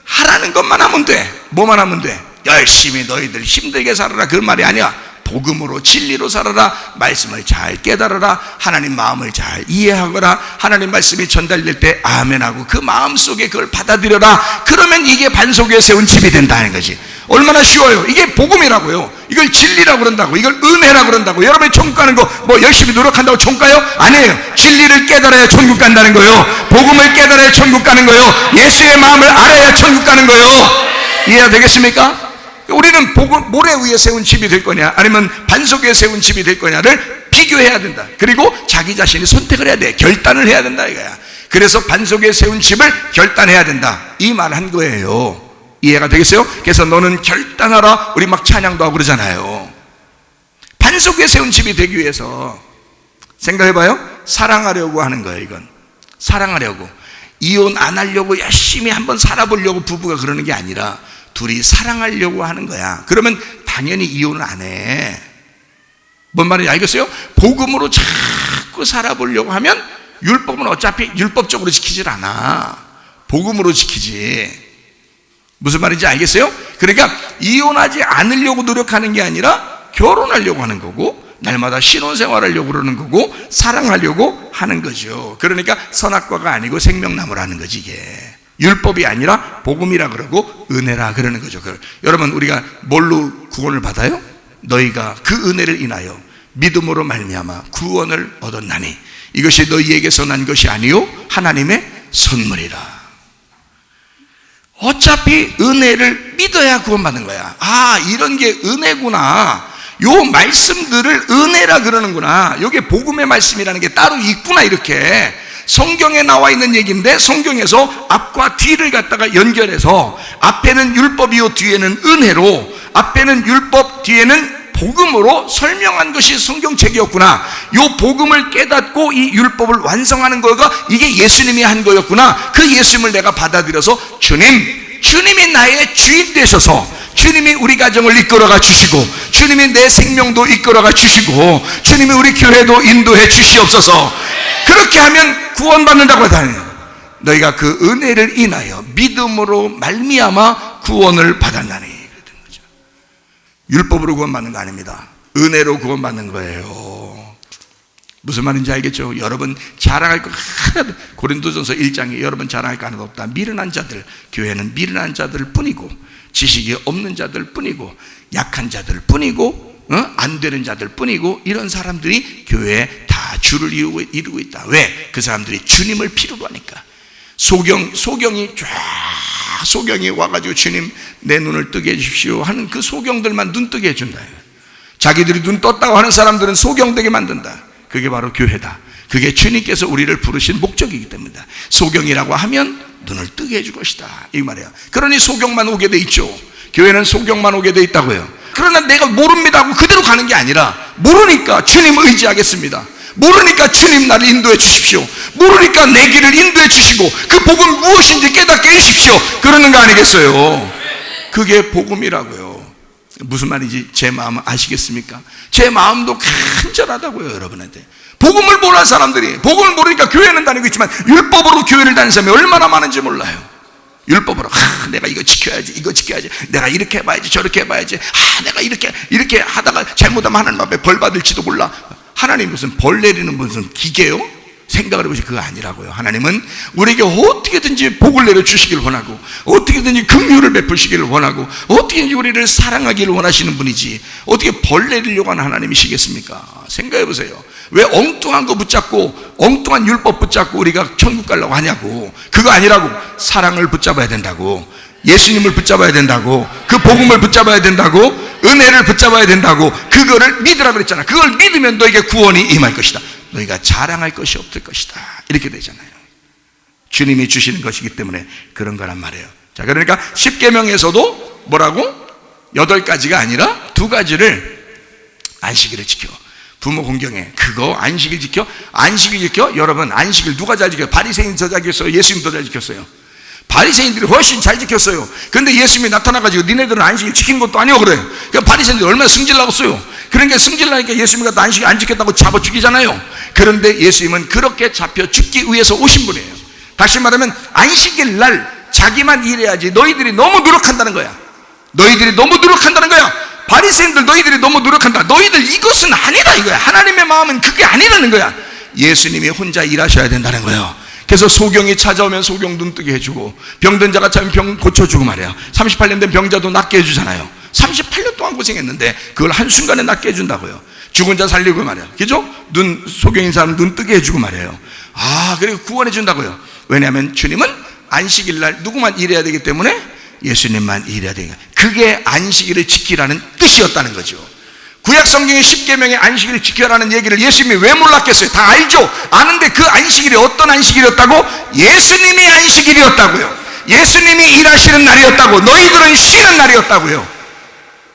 하라는 것만 하면 돼. 뭐만 하면 돼? 열심히 너희들 힘들게 살아라, 그 말이 아니야. 복음으로 진리로 살아라, 말씀을 잘 깨달아라, 하나님 마음을 잘 이해하거라. 하나님 말씀이 전달될 때 아멘하고 그 마음속에 그걸 받아들여라. 그러면 이게 반석 위에 세운 집이 된다는 거지. 얼마나 쉬워요. 이게 복음이라고요. 이걸 진리라고 그런다고, 이걸 은혜라고 그런다고. 여러분이 천국 가는 거 뭐 열심히 노력한다고 천국 가요? 아니에요. 진리를 깨달아야 천국 간다는 거예요. 복음을 깨달아야 천국 가는 거예요. 예수의 마음을 알아야 천국 가는 거예요. 이해가 되겠습니까? 우리는 모래 위에 세운 집이 될 거냐, 아니면 반석 위에 세운 집이 될 거냐를 비교해야 된다. 그리고 자기 자신이 선택을 해야 돼. 결단을 해야 된다 이거야. 그래서 반석 위에 세운 집을 결단해야 된다, 이 말 한 거예요. 이해가 되겠어요? 그래서 너는 결단하라, 우리 막 찬양도 하고 그러잖아요. 반석 위에 세운 집이 되기 위해서 생각해봐요. 사랑하려고 하는 거예요. 이건 사랑하려고. 이혼 안 하려고 열심히 한번 살아보려고 부부가 그러는 게 아니라 둘이 사랑하려고 하는 거야. 그러면 당연히 이혼을 안 해. 뭔 말인지 알겠어요? 복음으로 자꾸 살아보려고 하면 율법은 어차피 율법적으로 지키질 않아. 복음으로 지키지. 무슨 말인지 알겠어요? 그러니까 이혼하지 않으려고 노력하는 게 아니라 결혼하려고 하는 거고, 날마다 신혼생활하려고 그러는 거고, 사랑하려고 하는 거죠. 그러니까 선악과가 아니고 생명나무라는 거지. 이게 율법이 아니라 복음이라 그러고 은혜라 그러는 거죠. 여러분, 우리가 뭘로 구원을 받아요? 너희가 그 은혜를 인하여 믿음으로 말미암아 구원을 얻었나니 이것이 너희에게서 난 것이 아니요 하나님의 선물이라. 어차피 은혜를 믿어야 구원받는 거야. 아, 이런 게 은혜구나. 요 말씀들을 은혜라 그러는구나. 요게 복음의 말씀이라는 게 따로 있구나. 이렇게 성경에 나와 있는 얘기인데, 성경에서 앞과 뒤를 갖다가 연결해서 앞에는 율법이요 뒤에는 은혜로, 앞에는 율법 뒤에는 복음으로 설명한 것이 성경책이었구나. 요 복음을 깨닫고 이 율법을 완성하는 거가 이게 예수님이 한 거였구나. 그 예수님을 내가 받아들여서 주님이 나의 주인 되셔서 주님이 우리 가정을 이끌어가 주시고, 주님이 내 생명도 이끌어가 주시고, 주님이 우리 교회도 인도해 주시옵소서. 그렇게 하면 구원받는다고 하다니, 너희가 그 은혜를 인하여 믿음으로 말미암아 구원을 받았나니. 그랬던 거죠. 율법으로 구원받는 거 아닙니다. 은혜로 구원받는 거예요. 무슨 말인지 알겠죠? 여러분 자랑할 거 하나도, 고린도전서 1장에 여러분 자랑할 거 하나도 없다. 미련한 자들, 교회는 미련한 자들 뿐이고 지식이 없는 자들 뿐이고 약한 자들 뿐이고 안 되는 자들 뿐이고, 이런 사람들이 교회에 다 주를 이루고 있다. 왜? 그 사람들이 주님을 필요로 하니까. 소경이 와가지고 주님 내 눈을 뜨게 해주십시오 하는 그 소경들만 눈 뜨게 해준다. 자기들이 눈 떴다고 하는 사람들은 소경되게 만든다. 그게 바로 교회다. 그게 주님께서 우리를 부르신 목적이기 때문이다. 소경이라고 하면 눈을 뜨게 해줄 것이다, 이 말이에요. 그러니 소경만 오게 돼 있죠. 교회는 소경만 오게 돼 있다고요. 그러나 내가 모릅니다 하고 그대로 가는 게 아니라, 모르니까 주님 의지하겠습니다. 모르니까 주님 나를 인도해 주십시오. 모르니까 내 길을 인도해 주시고 그 복음 무엇인지 깨닫게 해주십시오. 그러는 거 아니겠어요? 그게 복음이라고요. 무슨 말인지 제 마음 아시겠습니까? 제 마음도 간절하다고요, 여러분한테. 복음을 모르는 사람들이, 복음을 모르니까 교회는 다니고 있지만 율법으로 교회를 다니는 사람이 얼마나 많은지 몰라요. 율법으로 내가 이거 지켜야지, 내가 이렇게 해봐야지, 저렇게 해봐야지, 내가 이렇게 하다가 잘못하면 하나님 앞에 벌 받을지도 몰라. 하나님 무슨 벌 내리는 무슨 기계요? 생각을 해보시. 그거 아니라고요. 하나님은 우리에게 어떻게든지 복을 내려주시길 원하고, 어떻게든지 긍휼을 베푸시기를 원하고, 어떻게든지 우리를 사랑하기를 원하시는 분이지, 어떻게 벌 내리려고 하는 하나님이시겠습니까? 생각해 보세요. 왜 엉뚱한 거 붙잡고, 엉뚱한 율법 붙잡고 우리가 천국 가려고 하냐고. 그거 아니라고. 사랑을 붙잡아야 된다고, 예수님을 붙잡아야 된다고, 그 복음을 붙잡아야 된다고, 은혜를 붙잡아야 된다고, 그거를 믿으라 그랬잖아. 그걸 믿으면 너에게 구원이 임할 것이다. 너희가 자랑할 것이 없을 것이다. 이렇게 되잖아요. 주님이 주시는 것이기 때문에 그런 거란 말이에요. 자, 그러니까 십계명에서도 뭐라고? 8가지가 아니라 2가지를, 안식일을 지켜, 부모 공경해, 그거 안식일 지켜. 여러분 안식일 누가 잘 지켜요? 바리새인 더 잘 지켰어요? 예수님 더 잘 지켰어요? 바리새인들이 훨씬 잘 지켰어요. 근데 예수님이 나타나가지고 니네들은 안식일 지킨 것도 아니고 그래. 그러니까 바리새인들이 얼마나 승질나고 써요. 그러니까 승질나니까 예수님이 갖다 안식일 안 지켰다고 잡아 죽이잖아요. 그런데 예수님은 그렇게 잡혀 죽기 위해서 오신 분이에요. 다시 말하면 안식일 날 자기만 일해야지. 너희들이 너무 노력한다는 거야. 바리새인들 너희들이 너무 노력한다. 너희들 이것은 아니다 이거야. 하나님의 마음은 그게 아니라는 거야. 예수님이 혼자 일하셔야 된다는 거예요. 그래서 소경이 찾아오면 소경 눈 뜨게 해주고, 병든 자가 찾으면 병 고쳐주고 말이에요. 38년 된 병자도 낫게 해주잖아요. 38년 동안 고생했는데 그걸 한순간에 낫게 해준다고요. 죽은 자 살리고 말이에요. 그죠? 소경인 사람 눈 뜨게 해주고 말이에요. 그리고 구원해 준다고요. 왜냐하면 주님은 안식일 날 누구만 일해야 되기 때문에 예수님만 일해야 되니까. 그게 안식일을 지키라는 뜻이었다는 거죠. 구약 성경의 10계명의 안식일을 지켜라는 얘기를 예수님이 왜 몰랐겠어요? 다 알죠? 아는데 그 안식일이 어떤 안식일이었다고? 예수님이 안식일이었다고요. 예수님이 일하시는 날이었다고. 너희들은 쉬는 날이었다고요.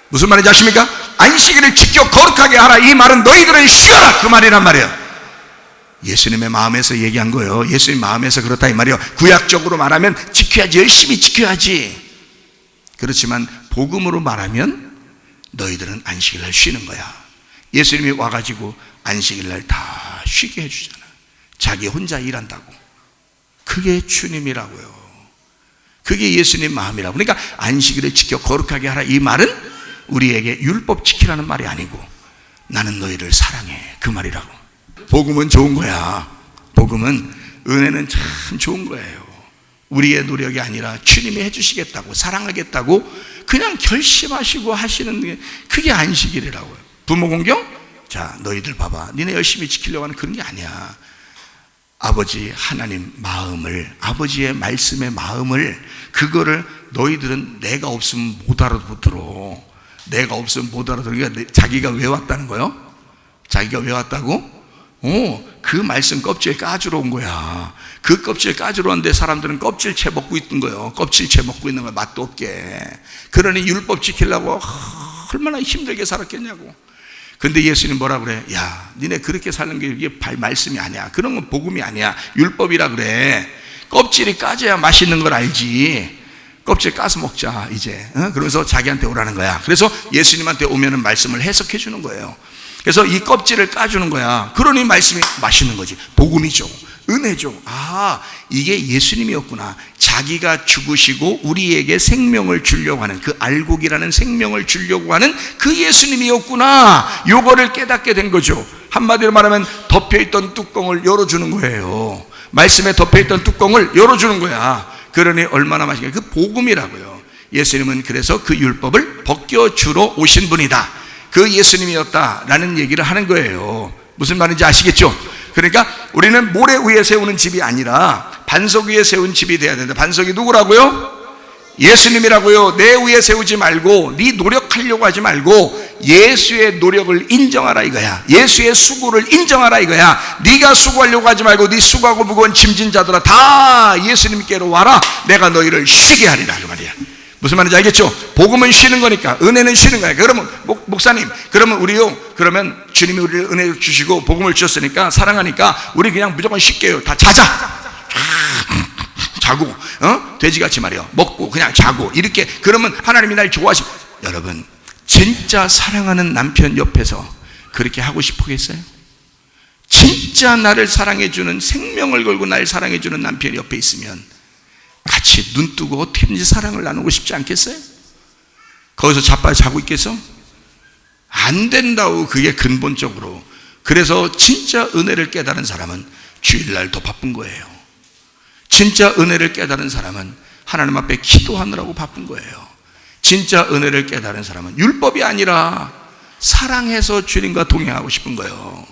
무슨 말인지 아십니까? 안식일을 지켜 거룩하게 하라, 이 말은 너희들은 쉬어라, 그 말이란 말이에요. 예수님의 마음에서 얘기한 거예요. 예수님 마음에서 그렇다 이 말이에요. 구약적으로 말하면 지켜야지, 열심히 지켜야지. 그렇지만 복음으로 말하면 너희들은 안식일날 쉬는 거야. 예수님이 와가지고 안식일날 다 쉬게 해주잖아. 자기 혼자 일한다고. 그게 주님이라고요. 그게 예수님 마음이라고. 그러니까 안식일을 지켜 거룩하게 하라, 이 말은 우리에게 율법 지키라는 말이 아니고 나는 너희를 사랑해, 그 말이라고. 복음은 좋은 거야. 복음은, 은혜는 참 좋은 거예요. 우리의 노력이 아니라 주님이 해주시겠다고, 사랑하겠다고 그냥 결심하시고 하시는 게, 그게 안식일이라고요. 부모 공경? 자, 너희들 봐봐, 니네 열심히 지키려고 하는 그런 게 아니야. 아버지 하나님 마음을, 아버지의 말씀의 마음을, 그거를 너희들은 내가 없으면 못 알아들어. 내가 없으면 못 알아들어. 그러니까 자기가 왜 왔다는 거요? 자기가 왜 왔다고? 그 말씀 껍질에 까주러 온 거야. 그 껍질 까주러 왔는데 사람들은 껍질채 먹고 있던 거예요. 껍질채 먹고 있는 거야, 맛도 없게. 그러니 율법 지키려고 얼마나 힘들게 살았겠냐고. 근데 예수님 뭐라 그래? 야, 니네 그렇게 사는 게 이게 말씀이 아니야. 그런 건 복음이 아니야. 율법이라 그래. 껍질이 까져야 맛있는 걸 알지. 껍질 까서 먹자 이제. 그러면서 자기한테 오라는 거야. 그래서 예수님한테 오면은 말씀을 해석해 주는 거예요. 그래서 이 껍질을 까주는 거야. 그러니 말씀이 맛있는 거지. 복음이죠. 은혜죠. 아, 이게 예수님이었구나. 자기가 죽으시고 우리에게 생명을 주려고 하는, 그 알곡이라는 생명을 주려고 하는 그 예수님이었구나. 요거를 깨닫게 된 거죠. 한마디로 말하면 덮여있던 뚜껑을 열어주는 거예요. 말씀에 덮여있던 뚜껑을 열어주는 거야. 그러니 얼마나 맛있게, 그 복음이라고요. 예수님은 그래서 그 율법을 벗겨주러 오신 분이다. 그 예수님이었다라는 얘기를 하는 거예요. 무슨 말인지 아시겠죠? 그러니까 우리는 모래 위에 세우는 집이 아니라 반석 위에 세운 집이 돼야 된다. 반석이 누구라고요? 예수님이라고요. 내 위에 세우지 말고, 네 노력하려고 하지 말고 예수의 노력을 인정하라 이거야. 예수의 수고를 인정하라 이거야. 네가 수고하려고 하지 말고 네 수고하고 무거운 짐진 자들아 다 예수님께로 와라. 내가 너희를 쉬게 하리라 그 말이야. 무슨 말인지 알겠죠? 복음은 쉬는 거니까, 은혜는 쉬는 거야. 그러면 목사님, 그러면 우리요, 그러면 주님이 우리를 은혜를 주시고 복음을 주셨으니까, 사랑하니까 우리 그냥 무조건 쉴게요. 다 자자. 자고, 돼지같이 말이요, 먹고 그냥 자고, 이렇게. 그러면 하나님이 날 좋아하시. 여러분, 진짜 사랑하는 남편 옆에서 그렇게 하고 싶겠어요? 진짜 나를 사랑해주는, 생명을 걸고 날 사랑해주는 남편이 옆에 있으면 같이 눈 뜨고 어떻게든지 사랑을 나누고 싶지 않겠어요? 거기서 자빠져 자고 있겠어? 안 된다고. 그게 근본적으로. 그래서 진짜 은혜를 깨달은 사람은 주일날 더 바쁜 거예요. 진짜 은혜를 깨달은 사람은 하나님 앞에 기도하느라고 바쁜 거예요. 진짜 은혜를 깨달은 사람은 율법이 아니라 사랑해서 주님과 동행하고 싶은 거예요.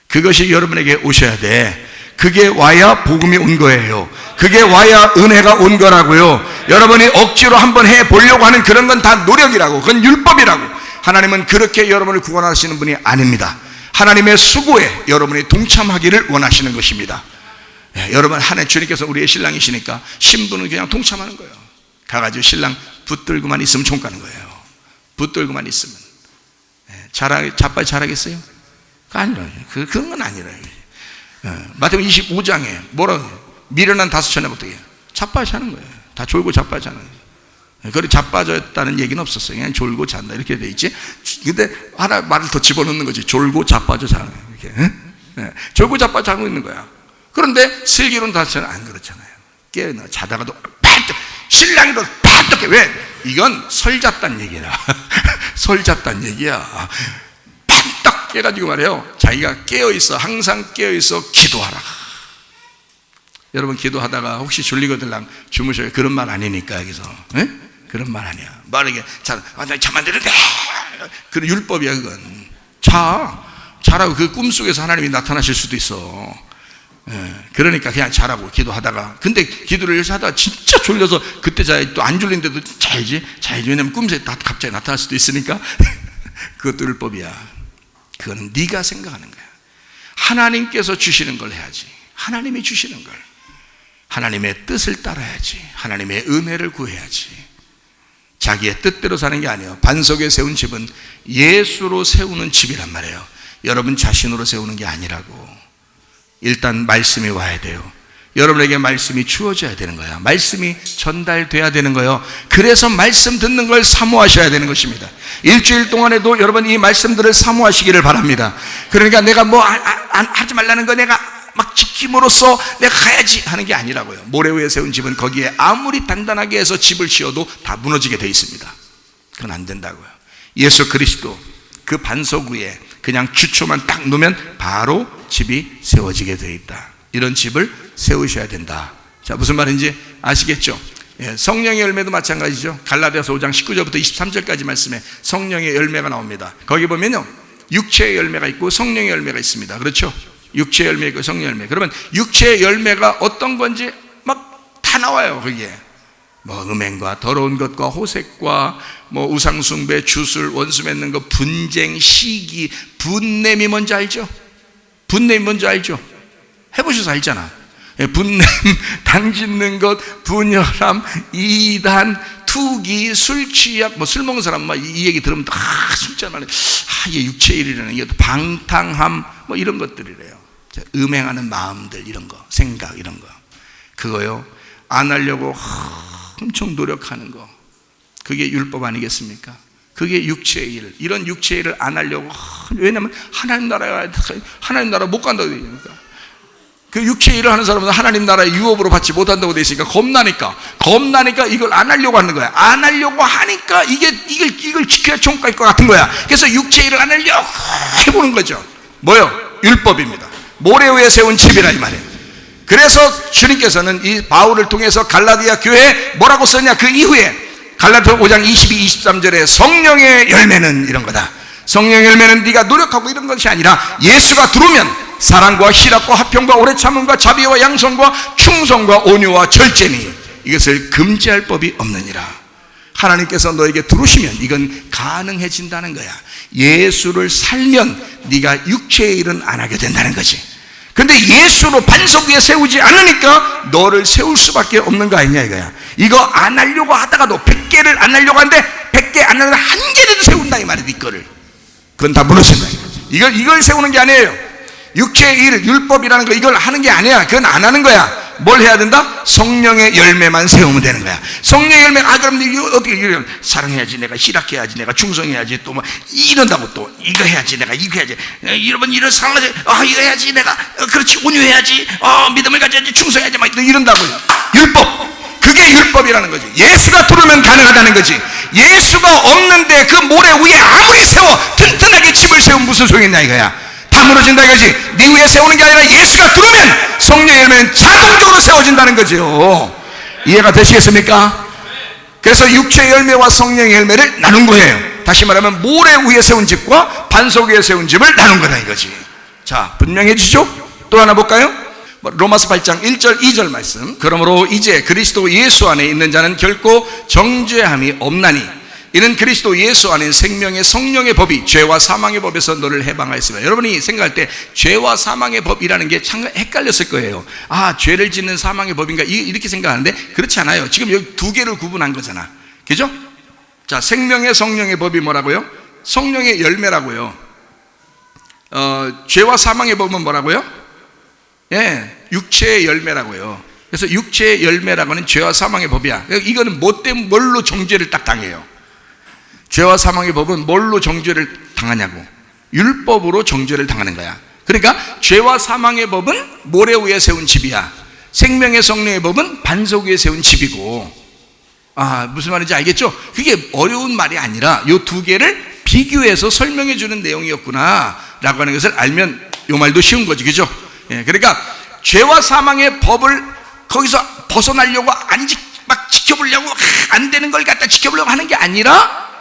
그것이 여러분에게 오셔야 돼. 그게 와야 복음이 온 거예요. 그게 와야 은혜가 온 거라고요. 여러분이 억지로 한번 해보려고 하는 그런 건 다 노력이라고, 그건 율법이라고. 하나님은 그렇게 여러분을 구원하시는 분이 아닙니다. 하나님의 수고에 여러분이 동참하기를 원하시는 것입니다. 여러분, 한 해 주님께서 우리의 신랑이시니까 신부는 그냥 동참하는 거예요. 가가지고 신랑 붙들고만 있으면 총 가는 거예요. 붙들고만 있으면. 자빨 잘하겠어요? 아니라요. 그런 건 아니라요. 마태복음 25장에 뭐라고 해요? 미련한 5처녀부터 자빠져 자는 거예요. 다 졸고 자빠져 자는 거예요. 그래, 자빠졌다는 얘기는 없었어요. 그냥 졸고 잔다 이렇게 돼 있지. 근데 하나 말을 더 집어넣는 거지. 졸고 자빠져 자는 거예요. 이렇게. 졸고 자빠져 자고 있는 거야. 그런데 슬기로운 5처녀는 안 그렇잖아요. 깨어나 자다가도 팍, 신랑이도 팍 깨. 왜? 이건 설 잤단 얘기야. 설 잤단 얘기야. 팍딱 깨가지고 말해요. 자기가 깨어있어, 항상 깨어있어 기도하라. 여러분, 기도하다가 혹시 졸리거들랑 주무셔요. 그런 말 아니니까 여기서. 에? 그런 말 아니야. 말하게 나 잠 안 되는데. 그런 율법이야 그건. 자라고. 그 꿈속에서 하나님이 나타나실 수도 있어. 그러니까 그냥 자라고. 기도하다가. 근데 기도를 열심히 하다가 진짜 졸려서 그때 자야. 또 안 졸린데도 자야지. 왜냐면 꿈속에 갑자기 나타날 수도 있으니까. 그것도 율법이야. 그거는 네가 생각하는 거야. 하나님께서 주시는 걸 해야지. 하나님이 주시는 걸. 하나님의 뜻을 따라야지. 하나님의 은혜를 구해야지. 자기의 뜻대로 사는 게 아니에요. 반석에 세운 집은 예수로 세우는 집이란 말이에요. 여러분 자신으로 세우는 게 아니라고. 일단 말씀이 와야 돼요. 여러분에게 말씀이 주어져야 되는 거야. 말씀이 전달돼야 되는 거예요. 그래서 말씀 듣는 걸 사모하셔야 되는 것입니다. 일주일 동안에도 여러분 이 말씀들을 사모하시기를 바랍니다. 그러니까 내가 뭐 하지 말라는 거 내가 막 지킴으로써 내가 가야지 하는 게 아니라고요. 모래 위에 세운 집은 거기에 아무리 단단하게 해서 집을 지어도 다 무너지게 돼 있습니다. 그건 안 된다고요. 예수 그리스도 그 반석 위에 그냥 주초만 딱 놓으면 바로 집이 세워지게 되어 있다. 이런 집을 세우셔야 된다. 자, 무슨 말인지 아시겠죠? 예, 성령의 열매도 마찬가지죠. 갈라디아서 5장 19절부터 23절까지 말씀에 성령의 열매가 나옵니다. 거기 보면요, 육체의 열매가 있고 성령의 열매가 있습니다. 그렇죠? 육체의 열매 있고 성령의 열매. 그러면 육체의 열매가 어떤 건지 막 다 나와요. 거기에 뭐 음행과 더러운 것과 호색과 뭐 우상숭배, 주술, 원수 맺는 것, 분쟁, 시기, 분냄이 뭔지 알죠? 분냄이 뭔지 알죠? 해보셔서 알잖아. 분냄, 당짓는 것, 분열함, 이단, 투기, 술 취약, 뭐 술 먹는 사람 이 얘기 들으면 또 술잔 말해. 이게 육체의 일이라는 게 방탕함, 뭐 이런 것들이래요. 음행하는 마음들, 이런 거, 생각, 이런 거. 그거요, 안 하려고 엄청 노력하는 거. 그게 율법 아니겠습니까? 그게 육체의 일. 이런 육체의 일을 안 하려고. 왜냐면 하나님 나라 못 간다고 되어 있으니까. 그 육체의 일을 하는 사람은 하나님 나라의 유업으로 받지 못한다고 되어 있으니까 겁나니까 이걸 안 하려고 하는 거야. 안 하려고 하니까 이걸 지켜야 총갈 것 같은 거야. 그래서 육체의 일을 안 하려고 해보는 거죠. 뭐요? 율법입니다. 모래 위에 세운 집이라 이 말이에요. 그래서 주님께서는 이 바울을 통해서 갈라디아 교회에 뭐라고 썼냐? 그 이후에 갈라디아 5장 22, 23절에 성령의 열매는 이런 거다. 성령의 열매는 네가 노력하고 이런 것이 아니라 예수가 들어오면 사랑과 희락과 화평과 오래 참음과 자비와 양성과 충성과 온유와 절제니 이것을 금지할 법이 없느니라. 하나님께서 너에게 들어오시면 이건 가능해진다는 거야. 예수를 살면 네가 육체의 일은 안 하게 된다는 거지. 근데 예수로 반석 위에 세우지 않으니까 너를 세울 수밖에 없는 거 아니냐 이거야. 이거 안 하려고 하다가도 100개를 안 하려고 하는데 100개 안 하려고 한 개라도 세운다 이 말이야. 네 거를. 그건 다 무너진다. 이걸 세우는 게 아니에요. 육체의 일, 율법이라는 거 이걸 하는 게 아니야. 그건 안 하는 거야. 뭘 해야 된다? 성령의 열매만 세우면 되는 거야. 성령의 열매, 그럼 어떻게 사랑해야지, 내가 희락해야지, 내가 충성해야지, 또 뭐 이런다고 또 이거 해야지, 내가 이거 해야지, 여러분 이런 사랑하지, 이거 해야지, 내가 그렇지 온유해야지, 믿음을 가져야지, 충성해야지, 막 이런다고요. 율법. 그게 율법이라는 거지. 예수가 들어오면 가능하다는 거지. 예수가 없는데 그 모래 위에 아무리 세워 튼튼하게 집을 세우면 무슨 소용이 있냐 이거야. 다 무너진다 이거지. 네 위에 세우는 게 아니라 예수가 들어오면 성령의 열매는 자동적으로 세워진다는 거죠. 이해가 되시겠습니까? 그래서 육체의 열매와 성령의 열매를 나눈 거예요. 다시 말하면 모래 위에 세운 집과 반석 위에 세운 집을 나눈 거다 이거지. 자, 분명해지죠? 또 하나 볼까요? 로마서 8장 1절 2절 말씀. 그러므로 이제 그리스도 예수 안에 있는 자는 결코 정죄함이 없나니 이는 그리스도 예수 안에 생명의 성령의 법이 죄와 사망의 법에서 너를 해방하였습니다. 여러분이 생각할 때 죄와 사망의 법이라는 게 참 헷갈렸을 거예요. 죄를 짓는 사망의 법인가 이렇게 생각하는데 그렇지 않아요. 지금 여기 두 개를 구분한 거잖아. 그죠? 자, 생명의 성령의 법이 뭐라고요? 성령의 열매라고요. 죄와 사망의 법은 뭐라고요? 육체의 열매라고요. 그래서 육체의 열매라고는 죄와 사망의 법이야. 이거는 뭐 때문에 뭘로 정죄를 딱 당해요? 죄와 사망의 법은 뭘로 정죄를 당하냐고? 율법으로 정죄를 당하는 거야. 그러니까 죄와 사망의 법은 모래 위에 세운 집이야. 생명의 성령의 법은 반석 위에 세운 집이고. 무슨 말인지 알겠죠? 그게 어려운 말이 아니라 이 두 개를 비교해서 설명해 주는 내용이었구나 라고 하는 것을 알면 이 말도 쉬운 거지. 그죠? 그러니까 죄와 사망의 법을 거기서 벗어나려고 막 지켜보려고 안 되는 걸 갖다 지켜보려고 하는 게 아니라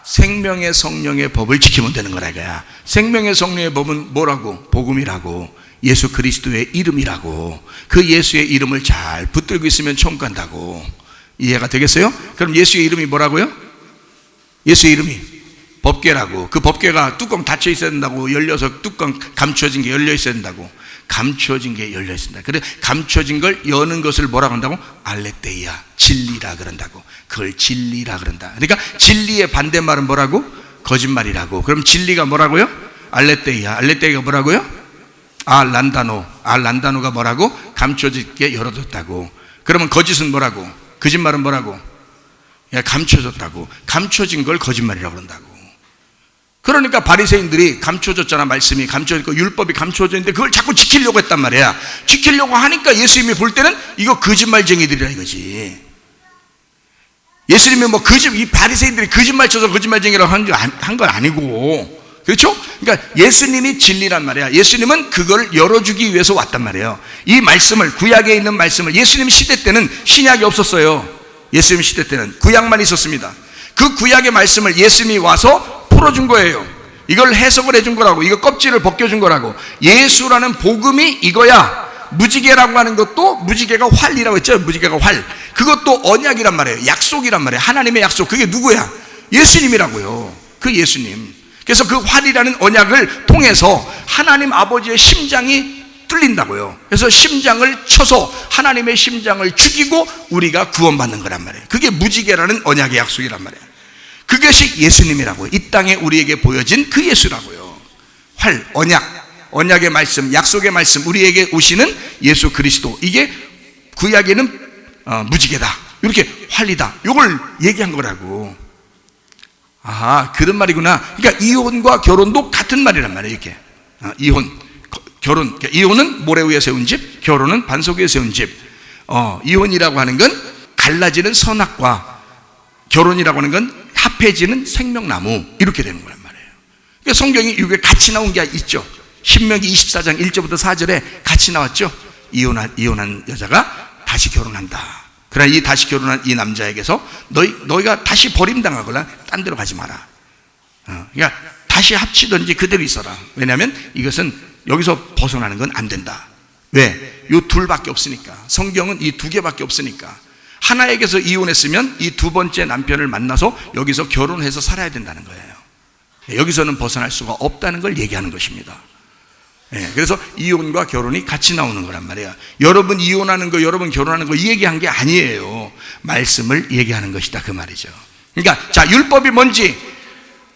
생명의 성령의 법을 지키면 되는 거라 이거야. 생명의 성령의 법은 뭐라고? 복음이라고, 예수 그리스도의 이름이라고. 그 예수의 이름을 잘 붙들고 있으면 천국 간다고. 이해가 되겠어요? 그럼 예수의 이름이 뭐라고요? 예수의 이름이 법궤라고. 그 법궤가 뚜껑 닫혀 있어야 된다고. 열려서 뚜껑 감춰진 게 열려 있어야 된다고. 감춰진 게 열려 있습니다. 그래 감춰진 걸 여는 것을 뭐라고 한다고? 알레테이아, 진리라 그런다고. 그걸 진리라 그런다. 그러니까 진리의 반대말은 뭐라고? 거짓말이라고. 그럼 진리가 뭐라고요? 알레테이아. 알레테이아가 뭐라고요? 알란다노. 알란다노가 뭐라고? 감춰지게 열어뒀다고. 그러면 거짓은 뭐라고? 거짓말은 뭐라고? 감춰졌다고. 감춰진 걸 거짓말이라고 그런다고. 그러니까 바리새인들이 감춰졌잖아. 말씀이 감춰졌고 율법이 감춰졌는데 그걸 자꾸 지키려고 했단 말이야. 지키려고 하니까 예수님이 볼 때는 이거 거짓말쟁이들이라 이거지. 예수님이 뭐 이 바리새인들이 거짓말 쳐서 거짓말쟁이라고 한 건 아니고, 그렇죠? 그러니까 예수님이 진리란 말이야. 예수님은 그걸 열어주기 위해서 왔단 말이에요. 이 말씀을, 구약에 있는 말씀을, 예수님 시대 때는 신약이 없었어요. 예수님 시대 때는 구약만 있었습니다. 그 구약의 말씀을 예수님이 와서 풀어준 거예요. 이걸 해석을 해준 거라고, 이거 껍질을 벗겨준 거라고. 예수라는 복음이 이거야. 무지개라고 하는 것도, 무지개가 활이라고 했죠. 무지개가 활. 그것도 언약이란 말이에요. 약속이란 말이에요. 하나님의 약속. 그게 누구야? 예수님이라고요. 그 예수님. 그래서 그 활이라는 언약을 통해서 하나님 아버지의 심장이 뚫린다고요. 그래서 심장을 쳐서 하나님의 심장을 죽이고 우리가 구원받는 거란 말이에요. 그게 무지개라는 언약의 약속이란 말이에요. 그것이 예수님이라고요. 이 땅에 우리에게 보여진 그 예수라고요. 활, 언약의 말씀, 약속의 말씀, 우리에게 오시는 예수 그리스도. 이게 구약에는 무지개다, 이렇게 활이다, 이걸 얘기한 거라고. 아, 그런 말이구나. 그러니까 이혼과 결혼도 같은 말이란 말이에요. 이렇게 이혼, 결혼. 그러니까 이혼은 모래 위에 세운 집, 결혼은 반석 위에 세운 집. 이혼이라고 하는 건 갈라지는 선악과, 결혼이라고 하는 건 합해지는 생명나무, 이렇게 되는 거란 말이에요. 그러니까 성경이 이게 같이 나온 게 있죠. 신명기 24장 1절부터 4절에 같이 나왔죠. 이혼한 여자가 다시 결혼한다. 그러나 이 다시 결혼한 이 남자에게서 너희가 다시 버림당하거나 딴 데로 가지 마라. 그러니까 다시 합치든지 그대로 있어라. 왜냐하면 이것은 여기서 벗어나는 건 안 된다. 왜? 이 둘밖에 없으니까. 성경은 이 두 개밖에 없으니까. 하나에게서 이혼했으면 이 두 번째 남편을 만나서 여기서 결혼해서 살아야 된다는 거예요. 여기서는 벗어날 수가 없다는 걸 얘기하는 것입니다. 그래서 이혼과 결혼이 같이 나오는 거란 말이에요. 여러분 이혼하는 거, 여러분 결혼하는 거 이 얘기한 게 아니에요. 말씀을 얘기하는 것이다, 그 말이죠. 그러니까 자, 율법이 뭔지,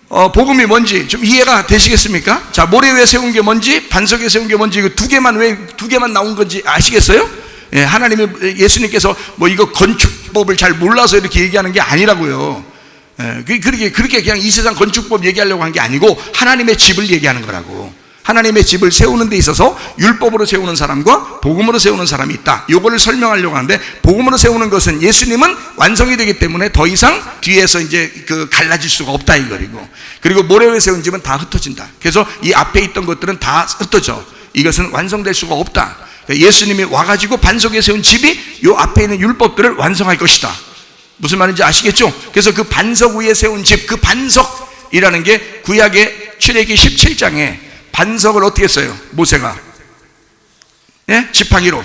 복음이 뭔지 좀 이해가 되시겠습니까? 자, 모래 위에 세운 게 뭔지, 반석에 세운 게 뭔지, 이거 왜 두 개만 나온 건지 아시겠어요? 하나님이, 예수님께서 뭐 이거 건축법을 잘 몰라서 이렇게 얘기하는 게 아니라고요. 그렇게 그냥 이 세상 건축법 얘기하려고 한 게 아니고 하나님의 집을 얘기하는 거라고. 하나님의 집을 세우는 데 있어서 율법으로 세우는 사람과 복음으로 세우는 사람이 있다. 이거를 설명하려고 하는데, 복음으로 세우는 것은 예수님은 완성이 되기 때문에 더 이상 뒤에서 이제 갈라질 수가 없다 이거리고, 그리고 모래 위에 세운 집은 다 흩어진다. 그래서 이 앞에 있던 것들은 다 흩어져. 이것은 완성될 수가 없다. 그러니까 예수님이 와가지고 반석에 세운 집이 이 앞에 있는 율법들을 완성할 것이다. 무슨 말인지 아시겠죠? 그래서 그 반석 위에 세운 집, 그 반석이라는 게 구약의 출애기 17장에 반석을 어떻게 써요? 모세가, 지팡이로.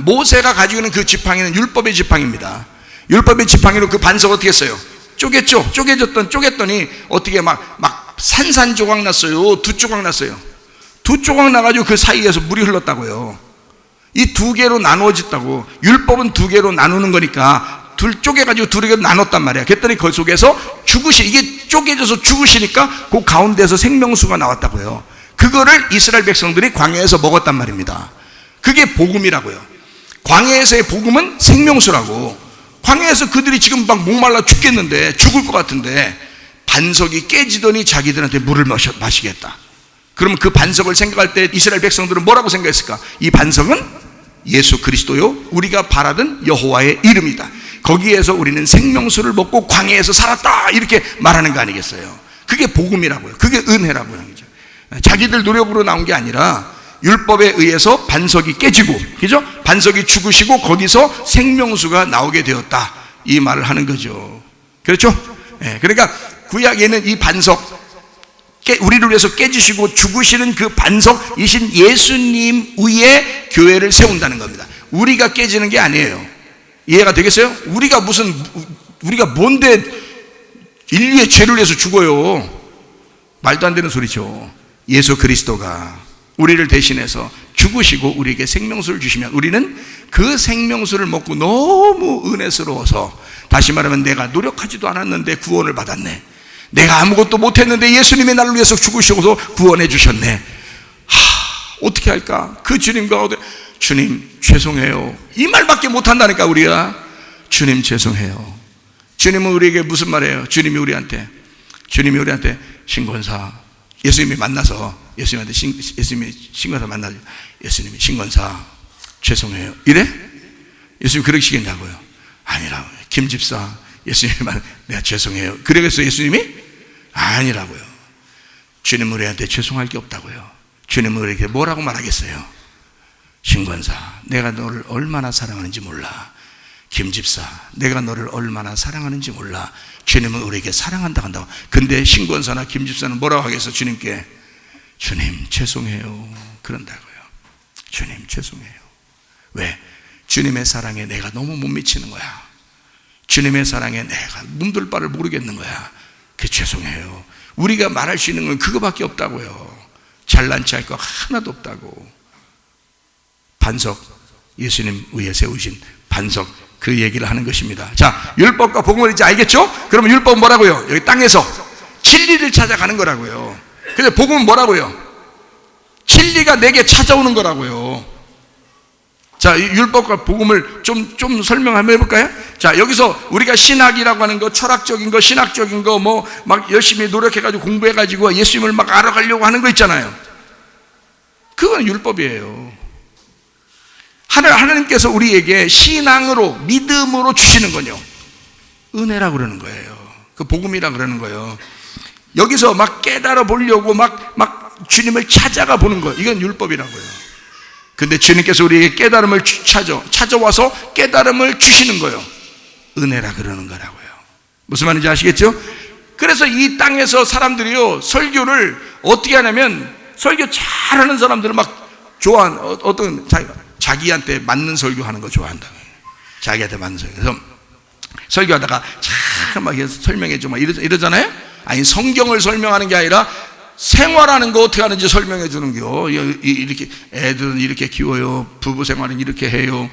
모세가 가지고 있는 그 지팡이는 율법의 지팡이입니다. 율법의 지팡이로 그 반석을 어떻게 써요? 쪼갰죠? 쪼갰더니 어떻게 막 산산조각 났어요. 두 조각 났어요. 두 조각 나가지고 그 사이에서 물이 흘렀다고요. 이 두 개로 나누어졌다고. 율법은 두 개로 나누는 거니까 둘 쪼개가지고 두 개로 나눴단 말이야. 그랬더니 그 속에서 이게 쪼개져서 죽으시니까 그 가운데서 생명수가 나왔다고요. 그거를 이스라엘 백성들이 광야에서 먹었단 말입니다. 그게 복음이라고요. 광야에서의 복음은 생명수라고. 광야에서 그들이 지금 막 목말라 죽겠는데, 죽을 것 같은데 반석이 깨지더니 자기들한테 물을 마시겠다. 그러면 그 반석을 생각할 때 이스라엘 백성들은 뭐라고 생각했을까? 이 반석은 예수 그리스도요, 우리가 바라던 여호와의 이름이다. 거기에서 우리는 생명수를 먹고 광야에서 살았다, 이렇게 말하는 거 아니겠어요? 그게 복음이라고요. 그게 은혜라고요. 자기들 노력으로 나온 게 아니라 율법에 의해서 반석이 깨지고, 그죠? 반석이 죽으시고 거기서 생명수가 나오게 되었다, 이 말을 하는 거죠. 그렇죠? 그러니까 구약에는 이 반석, 우리를 위해서 깨지시고 죽으시는 그 반석이신 예수님 위에 교회를 세운다는 겁니다. 우리가 깨지는 게 아니에요. 이해가 되겠어요? 우리가 뭔데 인류의 죄를 위해서 죽어요? 말도 안 되는 소리죠. 예수 그리스도가 우리를 대신해서 죽으시고 우리에게 생명수를 주시면 우리는 그 생명수를 먹고 너무 은혜스러워서, 다시 말하면 내가 노력하지도 않았는데 구원을 받았네, 내가 아무것도 못했는데 예수님이 나를 위해서 죽으셔서 구원해 주셨네. 어떻게 할까? 그 주님과 주님 죄송해요, 이 말밖에 못한다니까. 우리가 주님 죄송해요. 주님은 우리에게 무슨 말이에요? 주님이 우리한테 신권사, 예수님이 신권사 만나죠. 예수님이 신권사 죄송해요, 이래? 예수님이 그러시겠냐고요? 아니라 김 집사, 예수님만 내가 죄송해요. 그러겠어요 예수님이? 아니라고요. 주님은 우리한테 죄송할 게 없다고요. 주님은 우리에게 뭐라고 말하겠어요? 신권사, 내가 너를 얼마나 사랑하는지 몰라. 김 집사, 내가 너를 얼마나 사랑하는지 몰라. 주님은 우리에게 사랑한다고 한다고. 근데 신권사나 김 집사는 뭐라고 하겠어? 주님께 주님 죄송해요 그런다고요. 주님 죄송해요. 왜? 주님의 사랑에 내가 너무 못 미치는 거야. 주님의 사랑에 내가 몸둘 바를 모르겠는 거야. 그 죄송해요. 우리가 말할 수 있는 건 그거밖에 없다고요. 잘난 체 할 거 하나도 없다고. 반석, 예수님 위에 세우신 반석, 그 얘기를 하는 것입니다. 자, 율법과 복음을 이제 알겠죠? 그러면 율법은 뭐라고요? 여기 땅에서 진리를 찾아가는 거라고요. 근데 복음은 뭐라고요? 진리가 내게 찾아오는 거라고요. 자, 율법과 복음을 좀 설명 한번 해볼까요? 자, 여기서 우리가 신학이라고 하는 거, 철학적인 거, 신학적인 거, 뭐, 막 열심히 노력해가지고 공부해가지고 예수님을 막 알아가려고 하는 거 있잖아요. 그건 율법이에요. 하나님께서 우리에게 신앙으로, 믿음으로 주시는 건요, 은혜라고 그러는 거예요. 그 복음이라고 그러는 거예요. 여기서 막 깨달아 보려고 막 주님을 찾아가 보는 거, 이건 율법이라고요. 근데 주님께서 우리에게 깨달음을 찾아와서 깨달음을 주시는 거예요. 은혜라 그러는 거라고요. 무슨 말인지 아시겠죠? 그래서 이 땅에서 사람들이요, 설교를 어떻게 하냐면, 설교 잘하는 사람들은 막 좋아하는, 어떤 자기한테 맞는 설교하는 거 좋아한다. 자기한테 맞는 설교. 그래서 설교하다가 참 막 설명해줘 막 이러잖아요. 아니, 성경을 설명하는 게 아니라 생활하는 거 어떻게 하는지 설명해 주는 거. 이렇게 애들은 이렇게 키워요. 부부 생활은 이렇게 해요.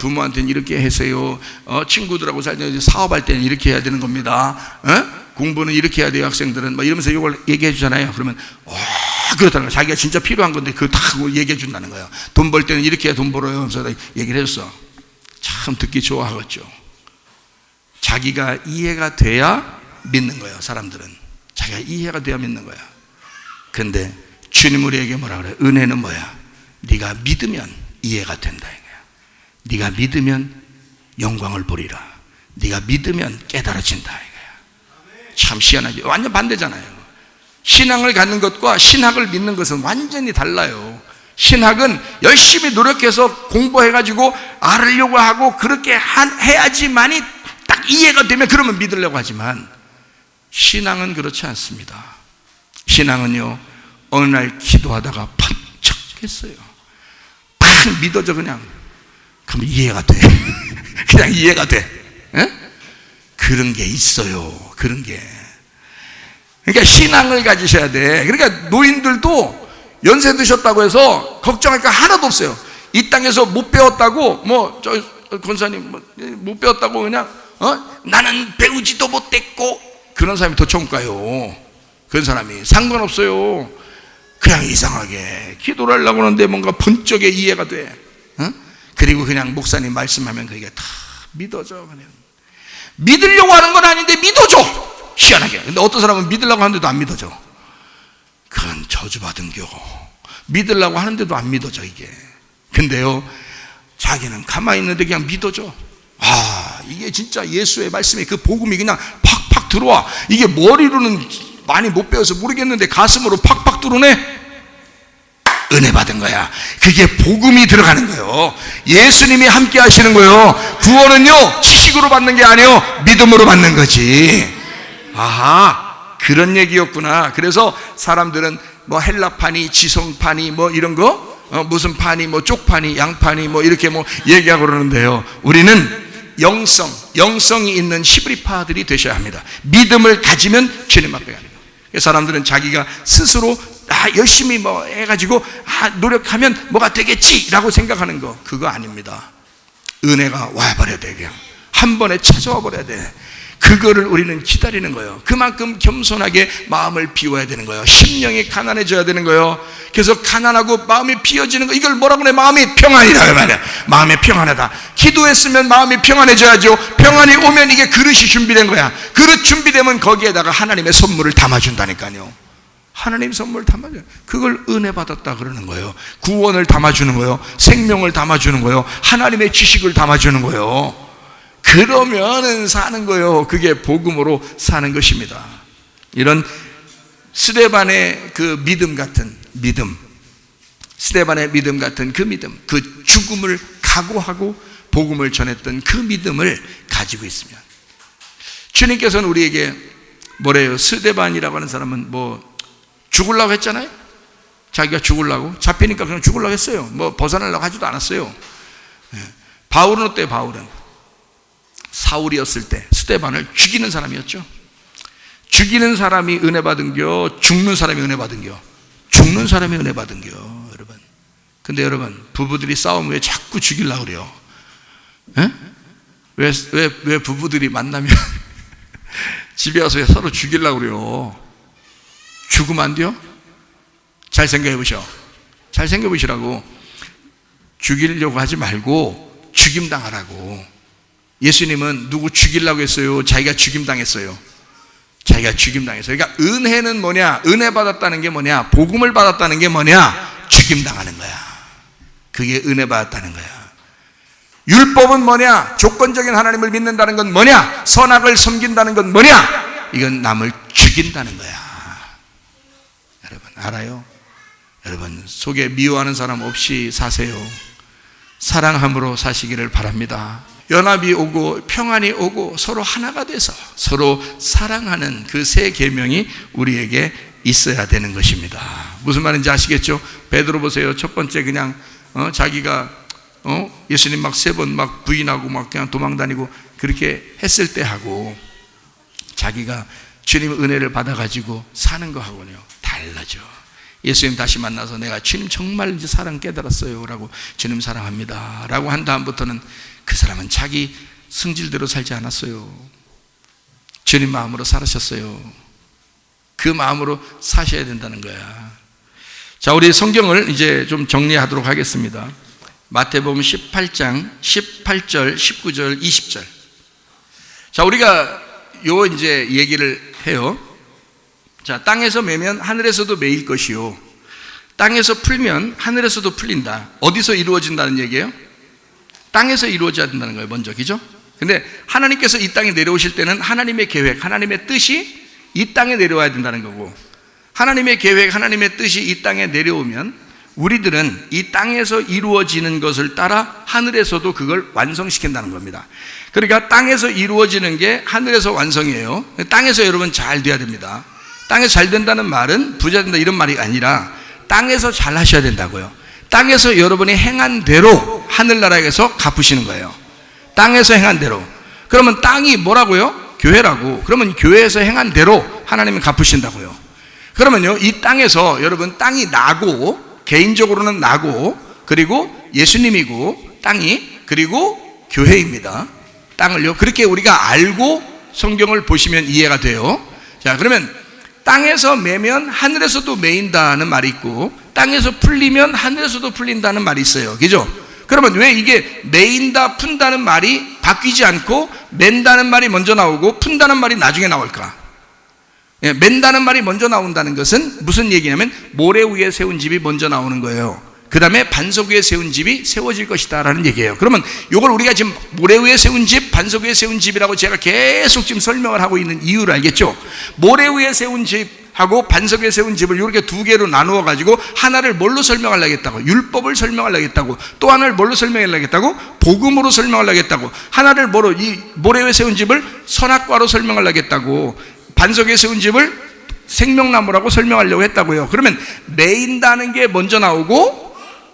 부모한테는 이렇게 하세요. 친구들하고 살 때 사업할 때는 이렇게 해야 되는 겁니다. 공부는 이렇게 해야 돼요. 학생들은 막 이러면서 이걸 얘기해 주잖아요. 그러면 그렇다는 거야. 자기가 진짜 필요한 건데 그거 다 얘기해 준다는 거예요. 돈 벌 때는 이렇게 해야 돈 벌어요. 하면서 얘기를 해줬어. 참 듣기 좋아하겠죠. 자기가 이해가 돼야 믿는 거예요. 사람들은 자기가 이해가 돼야 믿는 거야. 근데 주님 우리에게 뭐라 그래요? 은혜는 뭐야? 네가 믿으면 이해가 된다 이거야. 네가 믿으면 영광을 보리라. 네가 믿으면 깨달아진다 이거야. 참 희한하지. 완전 반대잖아요. 신앙을 갖는 것과 신학을 믿는 것은 완전히 달라요. 신학은 열심히 노력해서 공부해가지고 알으려고 하고 그렇게 해야지만이 딱 이해가 되면 그러면 믿으려고 하지만, 신앙은 그렇지 않습니다. 신앙은요, 어느 날 기도하다가 번쩍 했어요. 팍 믿어져 그냥. 그럼 이해가 돼. 그냥 이해가 돼. 에? 그런 게 있어요. 그런 게. 그러니까 신앙을 가지셔야 돼. 그러니까 노인들도 연세 드셨다고 해서 걱정할 거 하나도 없어요. 이 땅에서 못 배웠다고, 권사님 못 배웠다고 그냥 나는 배우지도 못했고, 그런 사람이 더 천국 가요. 그런 사람이 상관없어요. 그냥 이상하게 기도를 하려고 하는데 뭔가 번쩍에 이해가 돼. 그리고 그냥 목사님 말씀하면 그게 다 믿어져. 그냥 믿으려고 하는 건 아닌데 믿어져. 희한하게. 근데 어떤 사람은 믿으려고 하는데도 안 믿어져. 그건 저주받은 교. 믿으려고 하는데도 안 믿어져 이게. 근데요, 자기는 가만히 있는데 그냥 믿어져. 이게 진짜 예수의 말씀이, 그 복음이 그냥 팍팍 들어와. 이게 머리로는 많이 못 배워서 모르겠는데 가슴으로 팍팍 들어오네. 은혜 받은 거야. 그게 복음이 들어가는 거예요. 예수님이 함께 하시는 거예요. 구원은요, 지식으로 받는 게 아니에요. 믿음으로 받는 거지. 그런 얘기였구나. 그래서 사람들은 뭐 헬라파니, 지성파니, 뭐 이런 거, 무슨 파니, 뭐 쪽파니, 양파니, 뭐 이렇게 뭐 얘기하고 그러는데요. 우리는 영성이 있는 히브리파들이 되셔야 합니다. 믿음을 가지면 주님 앞에 가는 거예요. 사람들은 자기가 스스로 열심히 뭐 해가지고 노력하면 뭐가 되겠지라고 생각하는 거, 그거 아닙니다. 은혜가 와버려야 돼. 그냥 한 번에 찾아와 버려야 돼. 그거를 우리는 기다리는 거예요. 그만큼 겸손하게 마음을 비워야 되는 거예요. 심령이 가난해져야 되는 거예요. 그래서 가난하고 마음이 비어지는 거, 이걸 뭐라고 그래? 마음이 평안이다 그 말이야. 마음이 평안하다. 기도했으면 마음이 평안해져야죠. 평안이 오면 이게 그릇이 준비된 거야. 그릇 준비되면 거기에다가 하나님의 선물을 담아준다니까요. 하나님 선물 담아줘요. 그걸 은혜 받았다 그러는 거예요. 구원을 담아주는 거예요. 생명을 담아주는 거예요. 하나님의 지식을 담아주는 거예요. 그러면은 사는 거예요. 그게 복음으로 사는 것입니다. 이런 스데반의 그 믿음 같은 믿음, 스데반의 믿음 같은 그 믿음, 그 죽음을 각오하고 복음을 전했던 그 믿음을 가지고 있으면, 주님께서는 우리에게 뭐래요? 스데반이라고 하는 사람은 뭐 죽으려고 했잖아요. 자기가 죽으려고, 잡히니까 그냥 죽으려고 했어요. 뭐 벗어나려고 하지도 않았어요. 바울은 어때요? 바울은 사울이었을 때 스데반을 죽이는 사람이었죠. 죽이는 사람이 은혜 받은겨, 죽는 사람이 은혜 받은겨? 죽는 사람이 은혜 받은겨, 여러분. 근데 여러분, 부부들이 싸우면 왜 자꾸 죽이려고 그래요? 왜 부부들이 만나면 집에 와서 왜 서로 죽이려고 그래요? 죽으면 안 돼요? 잘 생각해 보셔. 잘 생각해 보시라고. 죽이려고 하지 말고 죽임당하라고. 예수님은 누구 죽이려고 했어요? 자기가 죽임당했어요. 자기가 죽임당했어요. 그러니까 은혜는 뭐냐? 은혜 받았다는 게 뭐냐? 복음을 받았다는 게 뭐냐? 죽임당하는 거야. 그게 은혜 받았다는 거야. 율법은 뭐냐? 조건적인 하나님을 믿는다는 건 뭐냐? 선악을 섬긴다는 건 뭐냐? 이건 남을 죽인다는 거야. 여러분 알아요? 여러분 속에 미워하는 사람 없이 사세요. 사랑함으로 사시기를 바랍니다. 연합이 오고 평안이 오고 서로 하나가 돼서 서로 사랑하는 그 새 계명이 우리에게 있어야 되는 것입니다. 무슨 말인지 아시겠죠? 베드로 보세요. 첫 번째 그냥 자기가 예수님 막 3번 막 부인하고 막 그냥 도망다니고 그렇게 했을 때 하고 자기가 주님의 은혜를 받아가지고 사는 거하고는요 달라져. 예수님 다시 만나서 내가 주님 정말 이제 사랑 깨달았어요 라고, 주님 사랑합니다 라고 한 다음부터는 그 사람은 자기 성질대로 살지 않았어요. 주님 마음으로 살으셨어요. 그 마음으로 사셔야 된다는 거야. 자, 우리 성경을 이제 좀 정리하도록 하겠습니다. 마태복음 18장 18절, 19절, 20절. 자, 우리가 요 이제 얘기를 해요. 자, 땅에서 매면 하늘에서도 매일 것이요, 땅에서 풀면 하늘에서도 풀린다. 어디서 이루어진다는 얘기예요? 땅에서 이루어져야 된다는 거예요, 먼저. 그죠? 근데 하나님께서 이 땅에 내려오실 때는 하나님의 계획, 하나님의 뜻이 이 땅에 내려와야 된다는 거고, 하나님의 계획, 하나님의 뜻이 이 땅에 내려오면 우리들은 이 땅에서 이루어지는 것을 따라 하늘에서도 그걸 완성시킨다는 겁니다. 그러니까 땅에서 이루어지는 게 하늘에서 완성이에요. 땅에서 여러분 잘 돼야 됩니다. 땅에서 잘 된다는 말은 부자 된다 이런 말이 아니라 땅에서 잘 하셔야 된다고요. 땅에서 여러분이 행한 대로 하늘나라에서 갚으시는 거예요. 땅에서 행한 대로. 그러면 땅이 뭐라고요? 교회라고. 그러면 교회에서 행한 대로 하나님이 갚으신다고요. 그러면요, 이 땅에서 여러분 땅이 나고, 개인적으로는 나고, 그리고 예수님이고 땅이, 그리고 교회입니다. 땅을요, 그렇게 우리가 알고 성경을 보시면 이해가 돼요. 자, 그러면 땅에서 매면 하늘에서도 매인다는 말이 있고, 땅에서 풀리면 하늘에서도 풀린다는 말이 있어요. 그죠? 그러면 왜 이게 매인다, 푼다는 말이 바뀌지 않고 맨다는 말이 먼저 나오고 푼다는 말이 나중에 나올까? 맨다는 말이 먼저 나온다는 것은 무슨 얘기냐면 모래 위에 세운 집이 먼저 나오는 거예요. 그 다음에 반석 위에 세운 집이 세워질 것이다 라는 얘기예요. 그러면 이걸 우리가 지금 모래 위에 세운 집, 반석 위에 세운 집이라고 제가 계속 지금 설명을 하고 있는 이유를 알겠죠? 모래 위에 세운 집하고 반석 위에 세운 집을 이렇게 두 개로 나누어 가지고 하나를 뭘로 설명하려고 했다고? 율법을 설명하려고 했다고. 또 하나를 뭘로 설명하려고 했다고? 복음으로 설명하려고 했다고. 하나를 뭐로? 이 모래 위에 세운 집을 선악과로 설명하려고 했다고. 반석 위에 세운 집을 생명나무라고 설명하려고 했다고요. 그러면 매인다는 게 먼저 나오고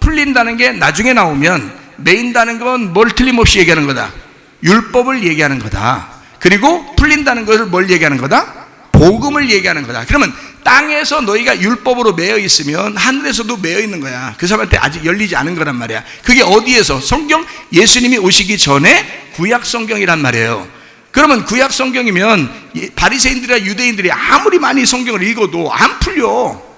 풀린다는 게 나중에 나오면, 매인다는 건 뭘 틀림없이 얘기하는 거다? 율법을 얘기하는 거다. 그리고 풀린다는 것을 뭘 얘기하는 거다? 복음을 얘기하는 거다. 그러면 땅에서 너희가 율법으로 매여 있으면 하늘에서도 매여 있는 거야. 그 사람한테 아직 열리지 않은 거란 말이야. 그게 어디에서? 성경, 예수님이 오시기 전에 구약 성경이란 말이에요. 그러면 구약 성경이면 바리새인들이나 유대인들이 아무리 많이 성경을 읽어도 안 풀려.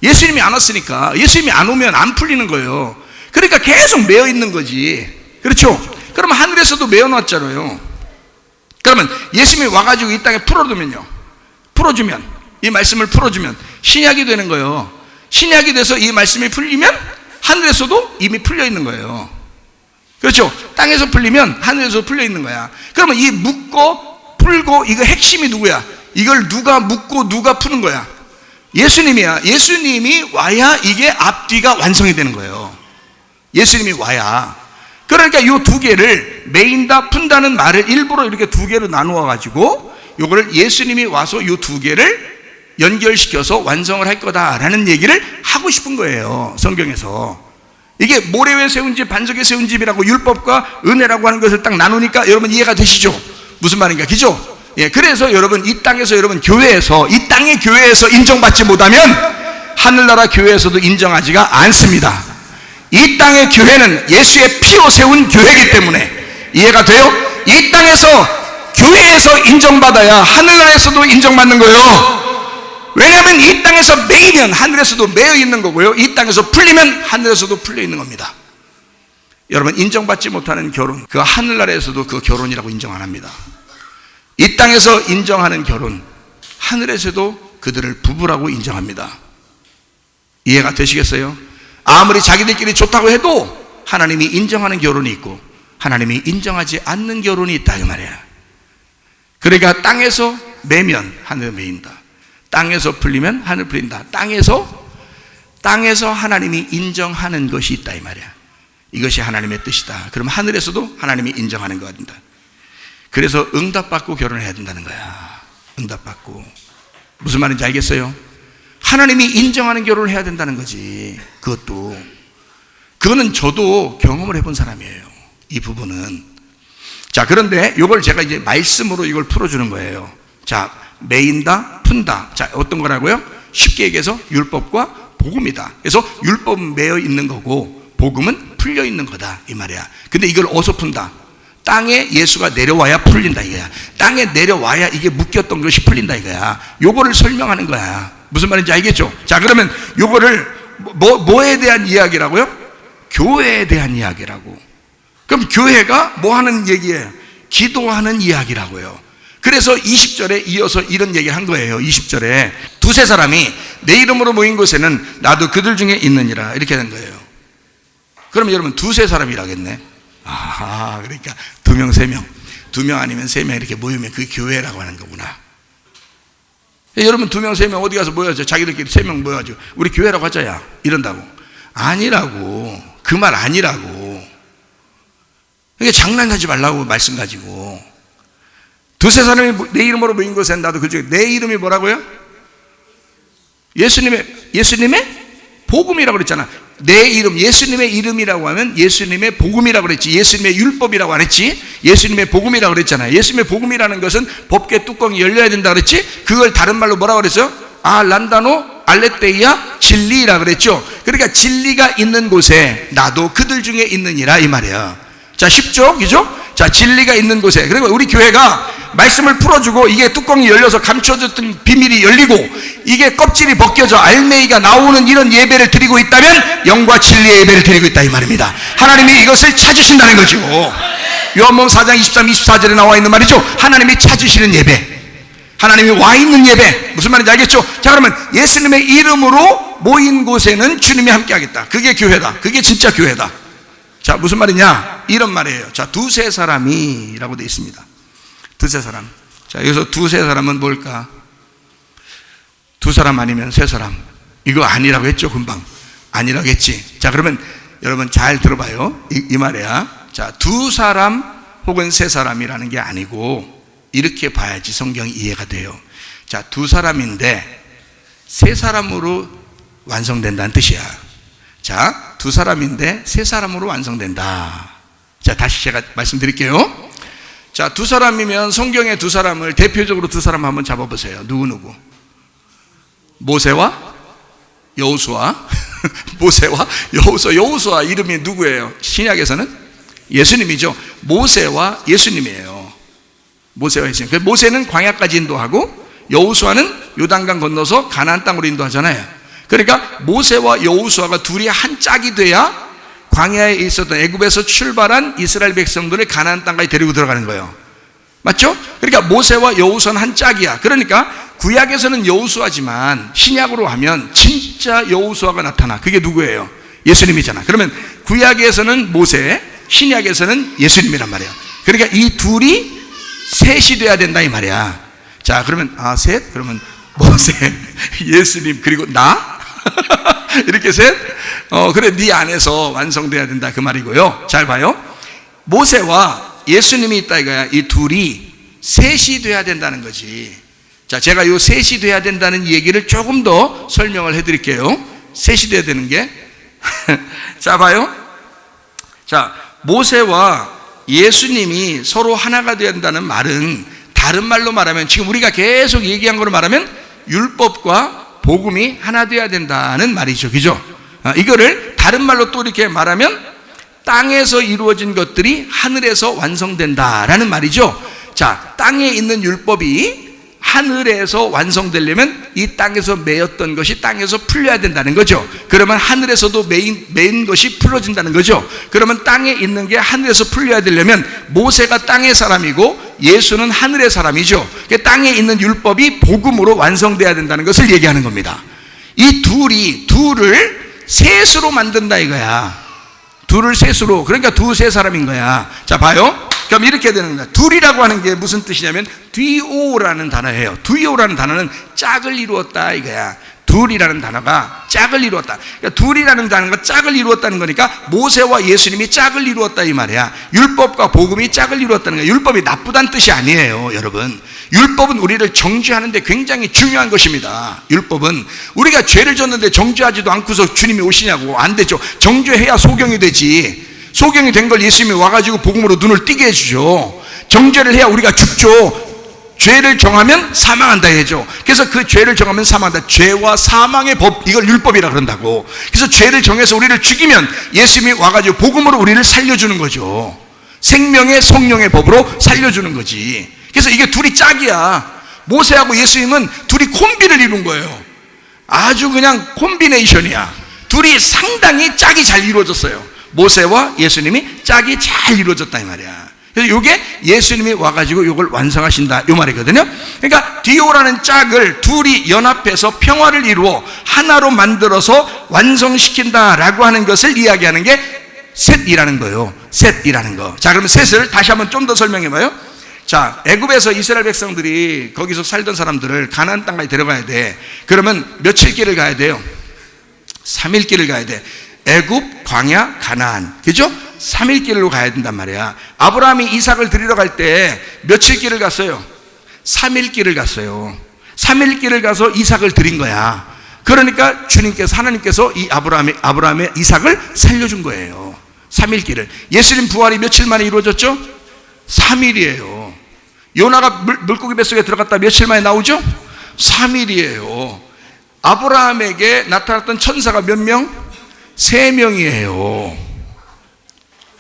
예수님이 안 왔으니까. 예수님이 안 오면 안 풀리는 거예요. 그러니까 계속 매여 있는 거지. 그렇죠? 그러면 하늘에서도 매여 놨잖아요. 그러면 예수님이 와가지고 이 땅에 풀어두면요, 풀어주면, 이 말씀을 풀어주면 신약이 되는 거예요. 신약이 돼서 이 말씀이 풀리면 하늘에서도 이미 풀려 있는 거예요. 그렇죠? 땅에서 풀리면 하늘에서 풀려 있는 거야. 그러면 이 묶고 풀고 이거 핵심이 누구야? 이걸 누가 묶고 누가 푸는 거야? 예수님이야. 예수님이 와야 이게 앞뒤가 완성이 되는 거예요. 예수님이 와야. 그러니까 이 두 개를 메인다 푼다는 말을 일부러 이렇게 두 개로 나누어 가지고 이거를 예수님이 와서 이 두 개를 연결시켜서 완성을 할 거다라는 얘기를 하고 싶은 거예요. 성경에서. 이게 모래 위에 세운 집, 반석에 세운 집이라고 율법과 은혜라고 하는 것을 딱 나누니까 여러분 이해가 되시죠? 무슨 말인가? 그죠? 예, 그래서 여러분 이 땅에서 여러분 교회에서 이 땅의 교회에서 인정받지 못하면 하늘나라 교회에서도 인정하지가 않습니다. 이 땅의 교회는 예수의 피로 세운 교회이기 때문에 이해가 돼요? 이 땅에서 교회에서 인정받아야 하늘나라에서도 인정받는 거예요. 왜냐하면 이 땅에서 매이면 하늘에서도 매여 있는 거고요. 이 땅에서 풀리면 하늘에서도 풀려 있는 겁니다. 여러분 인정받지 못하는 결혼, 그 하늘나라에서도 그 결혼이라고 인정 안 합니다. 이 땅에서 인정하는 결혼, 하늘에서도 그들을 부부라고 인정합니다. 이해가 되시겠어요? 아무리 자기들끼리 좋다고 해도 하나님이 인정하는 결혼이 있고 하나님이 인정하지 않는 결혼이 있다 이 말이야. 그러니까 땅에서 매면 하늘 매인다. 땅에서 풀리면 하늘 풀린다. 땅에서 하나님이 인정하는 것이 있다 이 말이야. 이것이 하나님의 뜻이다. 그럼 하늘에서도 하나님이 인정하는 거가 된다. 그래서 응답받고 결혼을 해야 된다는 거야. 응답받고. 무슨 말인지 알겠어요? 하나님이 인정하는 결혼을 해야 된다는 거지. 그거는 저도 경험을 해본 사람이에요. 이 부분은. 자, 그런데 이걸 제가 이제 말씀으로 이걸 풀어주는 거예요. 자, 매인다, 푼다. 자, 어떤 거라고요? 쉽게 얘기해서 율법과 복음이다. 그래서 율법은 매여 있는 거고 복음은 풀려 있는 거다 이 말이야. 근데 이걸 어디서 푼다? 땅에 예수가 내려와야 풀린다 이거야. 땅에 내려와야 이게 묶였던 것이 풀린다 이거야. 요거를 설명하는 거야. 무슨 말인지 알겠죠? 자, 그러면 요거를 뭐에 대한 이야기라고요? 교회에 대한 이야기라고. 그럼 교회가 뭐 하는 얘기예요? 기도하는 이야기라고요. 그래서 20절에 이어서 이런 얘기를 한 거예요. 20절에 두세 사람이 내 이름으로 모인 곳에는 나도 그들 중에 있느니라 이렇게 된 거예요. 그럼 여러분 두세 사람이라겠네. 아, 그러니까 2명, 3명, 2명 아니면 3명 이렇게 모이면 그게 교회라고 하는 거구나. 여러분 2명, 3명 어디 가서 모여서 자기들끼리 3명 모여가지고 우리 교회라고 하자야 이런다고. 아니라고. 그 말 아니라고. 이게 장난하지 말라고 말씀 가지고. 두세 사람이 내 이름으로 모인 곳엔 나도 그 중에. 내 이름이 뭐라고요? 예수님의 복음이라고 그랬잖아. 내 이름, 예수님의 이름이라고 하면 예수님의 복음이라고 그랬지. 예수님의 율법이라고 안 했지. 예수님의 복음이라고 그랬잖아요. 예수님의 복음이라는 것은 법궤 뚜껑이 열려야 된다 그랬지. 그걸 다른 말로 뭐라고 그랬어요? 란다노 알레테이아 진리라 그랬죠. 그러니까 진리가 있는 곳에 나도 그들 중에 있느니라 이 말이에요. 자, 쉽죠? 그죠? 자, 진리가 있는 곳에. 그리고 우리 교회가 말씀을 풀어주고 이게 뚜껑이 열려서 감춰졌던 비밀이 열리고 이게 껍질이 벗겨져 알맹이가 나오는 이런 예배를 드리고 있다면 영과 진리의 예배를 드리고 있다 이 말입니다. 하나님이 이것을 찾으신다는 거죠. 요한복음 4장 23, 24절에 나와 있는 말이죠. 하나님이 찾으시는 예배, 하나님이 와 있는 예배. 무슨 말인지 알겠죠? 자, 그러면 예수님의 이름으로 모인 곳에는 주님이 함께 하겠다. 그게 교회다. 그게 진짜 교회다. 자, 무슨 말이냐? 이런 말이에요. 자, 두세 사람이라고 되어 있습니다. 두세 사람. 자, 여기서 두세 사람은 뭘까? 두 사람 아니면 세 사람. 이거 아니라고 했죠, 금방. 아니라고 했지. 자, 그러면 여러분 잘 들어봐요. 이 말이야. 자, 두 사람 혹은 세 사람이라는 게 아니고 이렇게 봐야지 성경이 이해가 돼요. 자, 두 사람인데 세 사람으로 완성된다는 뜻이야. 자, 두 사람인데 세 사람으로 완성된다. 자, 다시 제가 말씀드릴게요. 자, 두 사람이면 성경의 두 사람을 대표적으로 두 사람 한번 잡아보세요. 누구? 모세와 여호수아. 모세와 여호수아. 여호수아 이름이 누구예요? 신약에서는 예수님이죠. 모세와 예수님이에요. 모세와 예수님. 모세는 광야까지 인도하고 여호수아는 요단강 건너서 가나안 땅으로 인도하잖아요. 그러니까 모세와 여호수아가 둘이 한 짝이 돼야 광야에 있었던 애굽에서 출발한 이스라엘 백성들을 가나안 땅까지 데리고 들어가는 거예요. 맞죠? 그러니까 모세와 여호수아는 한 짝이야. 그러니까 구약에서는 여호수아지만 신약으로 하면 진짜 여호수아가 나타나. 그게 누구예요? 예수님이잖아. 그러면 구약에서는 모세, 신약에서는 예수님이란 말이야. 그러니까 이 둘이 셋이 돼야 된다 이 말이야. 자, 그러면 셋? 그러면 모세, 예수님, 그리고 나? 이렇게 셋? 그래, 네 안에서 완성돼야 된다 그 말이고요. 잘 봐요. 모세와 예수님이 있다 이거야. 이 둘이 셋이 돼야 된다는 거지. 자, 제가 이 셋이 돼야 된다는 얘기를 조금 더 설명을 해드릴게요. 셋이 돼야 되는 게. 자, 봐요. 자, 모세와 예수님이 서로 하나가 돼야 된다는 말은 다른 말로 말하면, 지금 우리가 계속 얘기한 거로 말하면 율법과 복음이 하나 돼야 된다는 말이죠. 그죠? 이거를 다른 말로 또 이렇게 말하면 땅에서 이루어진 것들이 하늘에서 완성된다라는 말이죠. 자, 땅에 있는 율법이 하늘에서 완성되려면 이 땅에서 매였던 것이 땅에서 풀려야 된다는 거죠. 그러면 하늘에서도 매인 것이 풀어진다는 거죠. 그러면 땅에 있는 게 하늘에서 풀려야 되려면 모세가 땅의 사람이고 예수는 하늘의 사람이죠. 땅에 있는 율법이 복음으로 완성돼야 된다는 것을 얘기하는 겁니다. 이 둘을 셋으로 만든다 이거야. 둘을 셋으로, 그러니까 두세 사람인 거야. 자, 봐요. 그럼 이렇게 되는 거야. 둘이라고 하는 게 무슨 뜻이냐면 뒤오라는 단어예요. 뒤오라는 단어는 짝을 이루었다 이거야. 둘이라는 단어가 짝을 이루었다. 그러니까 둘이라는 단어가 짝을 이루었다는 거니까 모세와 예수님이 짝을 이루었다 이 말이야. 율법과 복음이 짝을 이루었다는 거야. 율법이 나쁘다는 뜻이 아니에요, 여러분. 율법은 우리를 정죄하는데 굉장히 중요한 것입니다. 율법은 우리가 죄를 졌는데 정죄하지도 않고서 주님이 오시냐고. 안 되죠. 정죄해야 소경이 되지. 소경이 된 걸 예수님이 와가지고 복음으로 눈을 띄게 해주죠. 정죄를 해야 우리가 죽죠. 죄를 정하면 사망한다 해죠. 그래서 그 죄를 정하면 사망한다. 죄와 사망의 법, 이걸 율법이라 그런다고. 그래서 죄를 정해서 우리를 죽이면 예수님이 와가지고 복음으로 우리를 살려주는 거죠. 생명의 성령의 법으로 살려주는 거지. 그래서 이게 둘이 짝이야. 모세하고 예수님은 둘이 콤비를 이룬 거예요. 아주 그냥 콤비네이션이야. 둘이 상당히 짝이 잘 이루어졌어요. 모세와 예수님이 짝이 잘 이루어졌다 이 말이야. 그래서 이게 예수님이 와가지고 이걸 완성하신다 이 말이거든요. 그러니까 디오라는 짝을 둘이 연합해서 평화를 이루어 하나로 만들어서 완성시킨다라고 하는 것을 이야기하는 게 셋이라는 거예요. 셋이라는 거. 자, 그러면 셋을 다시 한번 좀 더 설명해봐요. 자, 애굽에서 이스라엘 백성들이 거기서 살던 사람들을 가나안 땅까지 데려가야 돼. 그러면 며칠 길을 가야 돼요? 3일 길을 가야 돼. 애굽, 광야, 가나안. 그죠? 3일 길로 가야 된단 말이야. 아브라함이 이삭을 드리러 갈 때 며칠 길을 갔어요? 3일 길을 갔어요. 3일 길을 가서 이삭을 드린 거야. 그러니까 주님께서, 하나님께서 이 아브라함의 이삭을 살려준 거예요. 3일 길을. 예수님 부활이 며칠 만에 이루어졌죠? 3일이에요. 요나가 물고기 뱃속에 들어갔다 며칠 만에 나오죠? 3일이에요. 아브라함에게 나타났던 천사가 몇 명? 3명이에요.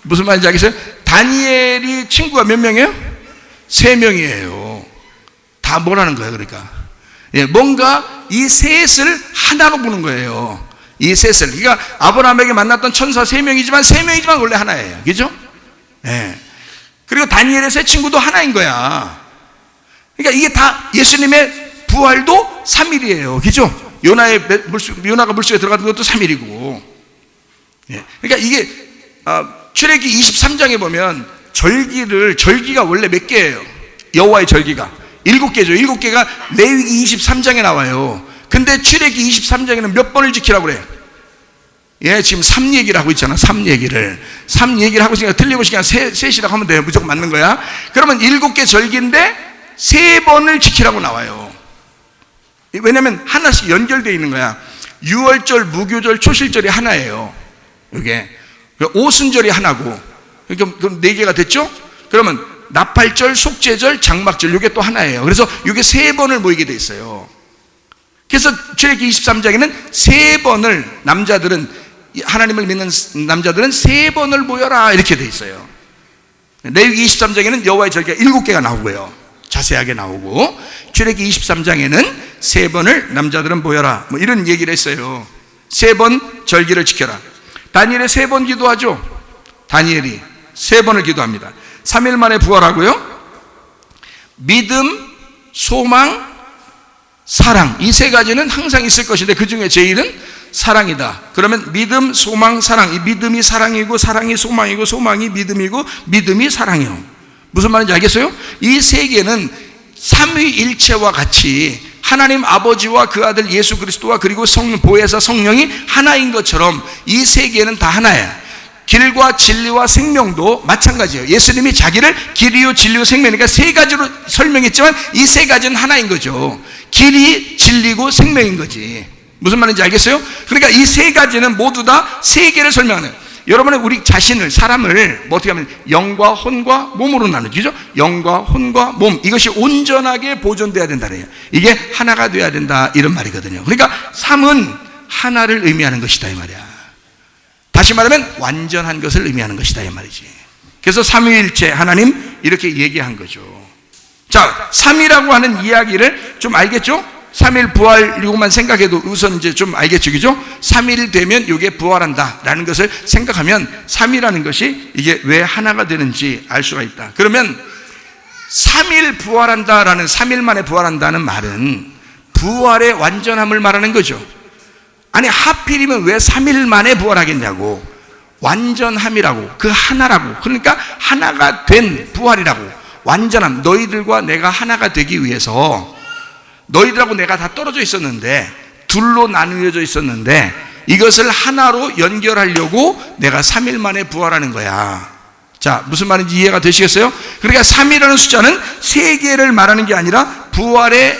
무슨 말인지 알겠어요? 다니엘이 친구가 몇 명이에요? 3명이에요. 다 뭐라는 거예요, 그러니까? 예, 뭔가 이 셋을 하나로 보는 거예요. 이 셋을. 그러니까 아브라함에게 만났던 천사 3명이지만 원래 하나예요. 그죠? 예. 그리고 다니엘의 세 친구도 하나인 거야. 그러니까 이게 다 예수님의 부활도 3일이에요. 그죠? 요나가 물속에 들어갔던 것도 3일이고. 예. 그러니까 이게, 출애기 23장에 보면 절기가 원래 몇 개예요? 여호와의 절기가 7개죠. 7개가 레위기 23장에 나와요. 근데 출애기 23장에는 몇 번을 지키라고 그래? 예, 지금 3 얘기를 하고 있잖아. 3 얘기를 하고 있으니까 틀림없이 그냥 셋이라고 하면 돼요. 무조건 맞는 거야. 그러면 7개 절기인데 3번을 지키라고 나와요. 왜냐면 하나씩 연결되어 있는 거야. 유월절, 무교절, 초실절이 하나예요. 이게 오순절이 하나고, 그럼 4개가 됐죠? 그러면 나팔절, 속죄절, 장막절, 이게 또 하나예요. 그래서 이게 3번을 모이게 돼 있어요. 그래서 출애기 23장에는 3번을 하나님을 믿는 남자들은 3번을 모여라 이렇게 돼 있어요. 레위기 23장에는 여호와의 절기가 7개가 나오고요. 자세하게 나오고, 출애기 23장에는 3번을 남자들은 모여라 뭐 이런 얘기를 했어요. 3번 절기를 지켜라. 다니엘이 3번 기도하죠. 다니엘이 3번을 기도합니다. 3일 만에 부활하고요. 믿음, 소망, 사랑, 이 3가지는 항상 있을 것인데 그 중에 제일은 사랑이다. 그러면 믿음, 소망, 사랑. 이 믿음이 사랑이고 사랑이 소망이고 소망이 믿음이고 믿음이 사랑이요. 무슨 말인지 알겠어요? 이 세 개는 삼위일체와 같이 하나님 아버지와 그 아들 예수 그리스도와 그리고 보혜사 성령이 하나인 것처럼 이 세 개는 다 하나야. 길과 진리와 생명도 마찬가지예요. 예수님이 자기를 길이요 진리요 생명이니까 세 가지로 설명했지만 이 세 가지는 하나인 거죠. 길이 진리고 생명인 거지. 무슨 말인지 알겠어요? 그러니까 이 세 가지는 모두 다 세 개를 설명하는. 여러분은 우리 자신을, 사람을 어떻게 하면 영과 혼과 몸으로 나누죠. 영과 혼과 몸, 이것이 온전하게 보존돼야 된다네요. 이게 하나가 돼야 된다, 이런 말이거든요. 그러니까 삶은 하나를 의미하는 것이다, 이 말이야. 다시 말하면 완전한 것을 의미하는 것이다, 이 말이지. 그래서 삼위일체 하나님 이렇게 얘기한 거죠. 자, 삼위라고 하는 이야기를 좀 알겠죠? 삼일 부활 이것만 생각해도 우선 이제 좀 알겠죠, 그죠? 3일 되면 이게 부활한다 라는 것을 생각하면 3이라는 것이 이게 왜 하나가 되는지 알 수가 있다. 그러면 3일 부활한다 라는 3일 만에 부활한다는 말은 부활의 완전함을 말하는 거죠. 아니 하필이면 왜 3일 만에 부활하겠냐고. 완전함이라고, 그 하나라고. 그러니까 하나가 된 부활이라고. 완전함, 너희들과 내가 하나가 되기 위해서 너희들하고 내가 다 떨어져 있었는데, 둘로 나누어져 있었는데 이것을 하나로 연결하려고 내가 3일 만에 부활하는 거야. 자, 무슨 말인지 이해가 되시겠어요? 그러니까 3이라는 숫자는 세 개를 말하는 게 아니라 부활의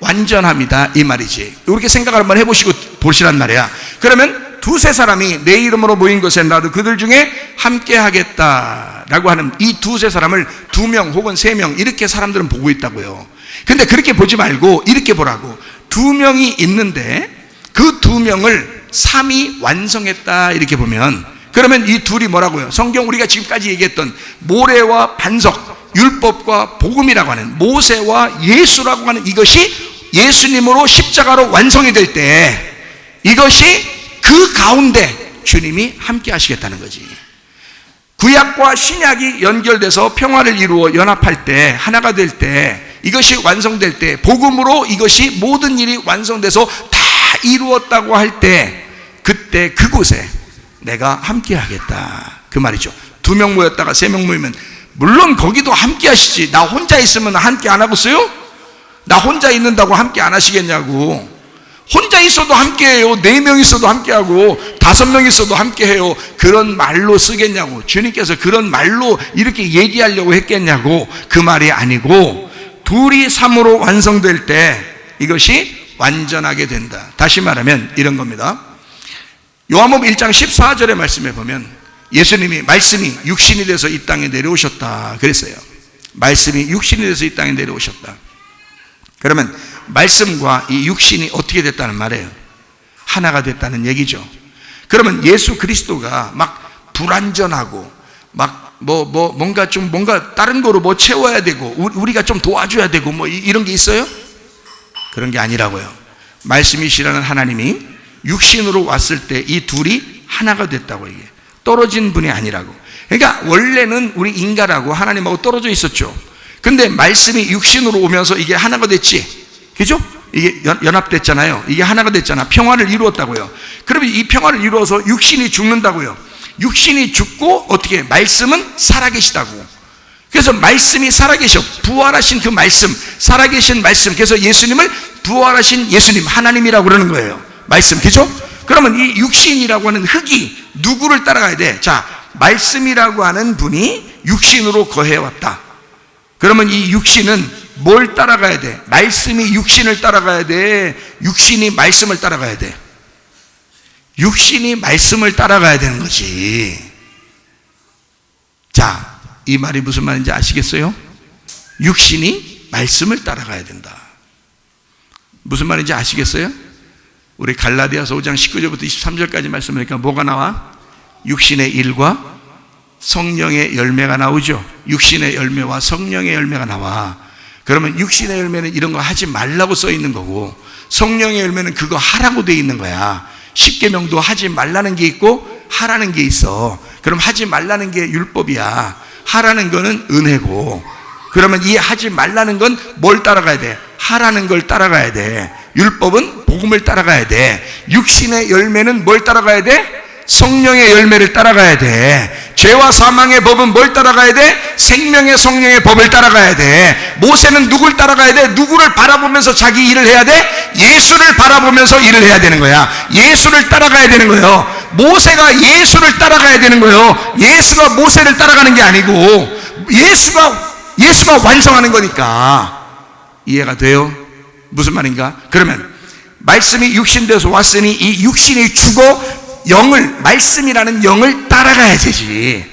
완전함이다, 이 말이지. 이렇게 생각을 한번 해보시고 보시란 말이야. 그러면 두세 사람이 내 이름으로 모인 곳에 나도 그들 중에 함께 하겠다라고 하는 이 두세 사람을 2명 혹은 3명 이렇게 사람들은 보고 있다고요. 근데 그렇게 보지 말고 이렇게 보라고. 2명이 있는데 그 2명을 3이 완성했다, 이렇게 보면, 그러면 이 둘이 뭐라고요? 성경 우리가 지금까지 얘기했던 모래와 반석, 율법과 복음이라고 하는 모세와 예수라고 하는 이것이 예수님으로 십자가로 완성이 될 때 이것이 그 가운데 주님이 함께 하시겠다는 거지. 구약과 신약이 연결돼서 평화를 이루어 연합할 때, 하나가 될 때, 이것이 완성될 때, 복음으로 이것이 모든 일이 완성돼서 다 이루었다고 할 때, 그때 그곳에 내가 함께 하겠다, 그 말이죠. 2명 모였다가 3명 모이면 물론 거기도 함께 하시지. 나 혼자 있으면 함께 안 하겠어요? 나 혼자 있는다고 함께 안 하시겠냐고. 혼자 있어도 함께 해요. 4명 있어도 함께 하고 5명 있어도 함께 해요. 그런 말로 쓰겠냐고. 주님께서 그런 말로 이렇게 얘기하려고 했겠냐고. 그 말이 아니고 2이 3으로 완성될 때 이것이 완전하게 된다. 다시 말하면 이런 겁니다. 요한복음 1장 14절의 말씀에 보면 예수님이 말씀이 육신이 돼서 이 땅에 내려오셨다 그랬어요. 말씀이 육신이 돼서 이 땅에 내려오셨다. 그러면 말씀과 이 육신이 어떻게 됐다는 말이에요? 하나가 됐다는 얘기죠. 그러면 예수 그리스도가 막 불완전하고 막 뭔가 다른 거로 뭐 채워야 되고 우리가 좀 도와줘야 되고 뭐 이런 게 있어요? 그런 게 아니라고요. 말씀이시라는 하나님이 육신으로 왔을 때 이 둘이 하나가 됐다고. 이게 떨어진 분이 아니라고. 그러니까 원래는 우리 인간하고 하나님하고 떨어져 있었죠. 근데 말씀이 육신으로 오면서 이게 하나가 됐지, 그죠? 이게 연합됐잖아요. 이게 하나가 됐잖아. 평화를 이루었다고요. 그러면 이 평화를 이루어서 육신이 죽는다고요. 육신이 죽고 어떻게? 말씀은 살아계시다고. 그래서 말씀이 살아계셔. 부활하신 그 말씀, 살아계신 말씀. 그래서 예수님을 부활하신 예수님, 하나님이라고 그러는 거예요. 말씀, 그죠? 그러면 이 육신이라고 하는 흙이 누구를 따라가야 돼? 자, 말씀이라고 하는 분이 육신으로 거해왔다. 그러면 이 육신은 뭘 따라가야 돼? 말씀이 육신을 따라가야 돼? 육신이 말씀을 따라가야 돼? 육신이 말씀을 따라가야 되는 거지. 자, 이 말이 무슨 말인지 아시겠어요? 육신이 말씀을 따라가야 된다. 무슨 말인지 아시겠어요? 우리 갈라디아서 5장 19절부터 23절까지 말씀하니까 뭐가 나와? 육신의 일과 성령의 열매가 나오죠. 육신의 열매와 성령의 열매가 나와. 그러면 육신의 열매는 이런 거 하지 말라고 써 있는 거고, 성령의 열매는 그거 하라고 돼 있는 거야. 십계명도 하지 말라는 게 있고 하라는 게 있어. 그럼 하지 말라는 게 율법이야. 하라는 거는 은혜고. 그러면 이 하지 말라는 건 뭘 따라가야 돼? 하라는 걸 따라가야 돼. 율법은 복음을 따라가야 돼. 육신의 열매는 뭘 따라가야 돼? 성령의 열매를 따라가야 돼. 죄와 사망의 법은 뭘 따라가야 돼? 생명의 성령의 법을 따라가야 돼. 모세는 누굴 따라가야 돼? 누구를 바라보면서 자기 일을 해야 돼? 예수를 바라보면서 일을 해야 되는 거야. 예수를 따라가야 되는 거예요. 모세가 예수를 따라가야 되는 거예요. 예수가 모세를 따라가는 게 아니고 예수가 완성하는 거니까. 이해가 돼요? 무슨 말인가? 그러면 말씀이 육신돼서 왔으니 이 육신이 죽어 말씀이라는 영을 따라가야 되지.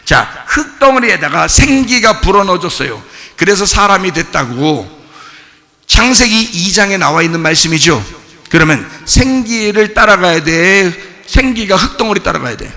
자, 흙덩어리에다가 생기가 불어넣어졌어요. 그래서 사람이 됐다고 창세기 2장에 나와 있는 말씀이죠. 그러면 생기를 따라가야 돼? 생기가 흙덩어리 따라가야 돼?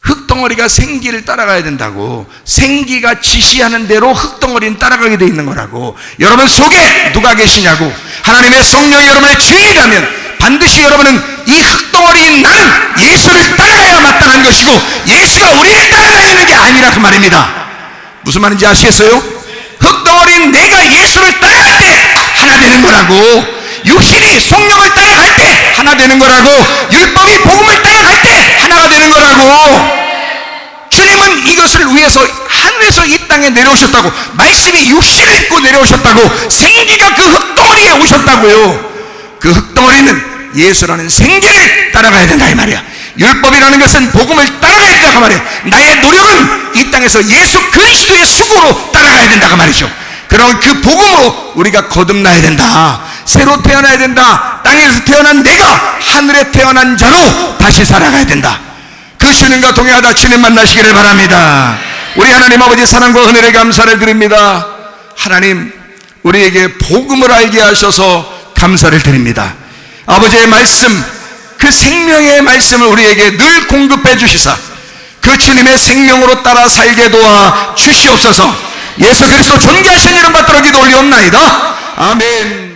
흙덩어리가 생기를 따라가야 된다고. 생기가 지시하는 대로 흙덩어리는 따라가게 돼 있는 거라고. 여러분 속에 누가 계시냐고. 하나님의 성령이 여러분의 주인이라면 반드시 여러분은 이 흙덩어리인 나는 예수를 따라가야 마땅한 것이고 예수가 우리를 따라가야 되는 게 아니라 그 말입니다. 무슨 말인지 아시겠어요? 흙덩어리인 내가 예수를 따라갈 때 하나 되는 거라고. 육신이 성령을 따라갈 때 하나 되는 거라고. 율법이 복음을 따라갈 때 하나가 되는 거라고. 주님은 이것을 위해서 하늘에서 이 땅에 내려오셨다고. 말씀이 육신을 입고 내려오셨다고. 생기가 그 흙덩어리에 오셨다고요. 그 흙덩어리는 예수라는 생기를 따라가야 된다 이 말이야. 율법이라는 것은 복음을 따라가야 된다 그 말이야. 나의 노력은 이 땅에서 예수 그리스도의 수고로 따라가야 된다 그 말이죠. 그럼 그 복음으로 우리가 거듭나야 된다. 새로 태어나야 된다. 땅에서 태어난 내가 하늘에 태어난 자로 다시 살아가야 된다. 그 주님과 동행하다 주님 만나시기를 바랍니다. 우리 하나님 아버지 사랑과 은혜를 감사를 드립니다. 하나님 우리에게 복음을 알게 하셔서 감사를 드립니다. 아버지의 말씀, 그 생명의 말씀을 우리에게 늘 공급해 주시사 그 주님의 생명으로 따라 살게 도와 주시옵소서. 예수 그리스도 존귀하신 이름 받들어 기도 올리옵나이다. 아멘.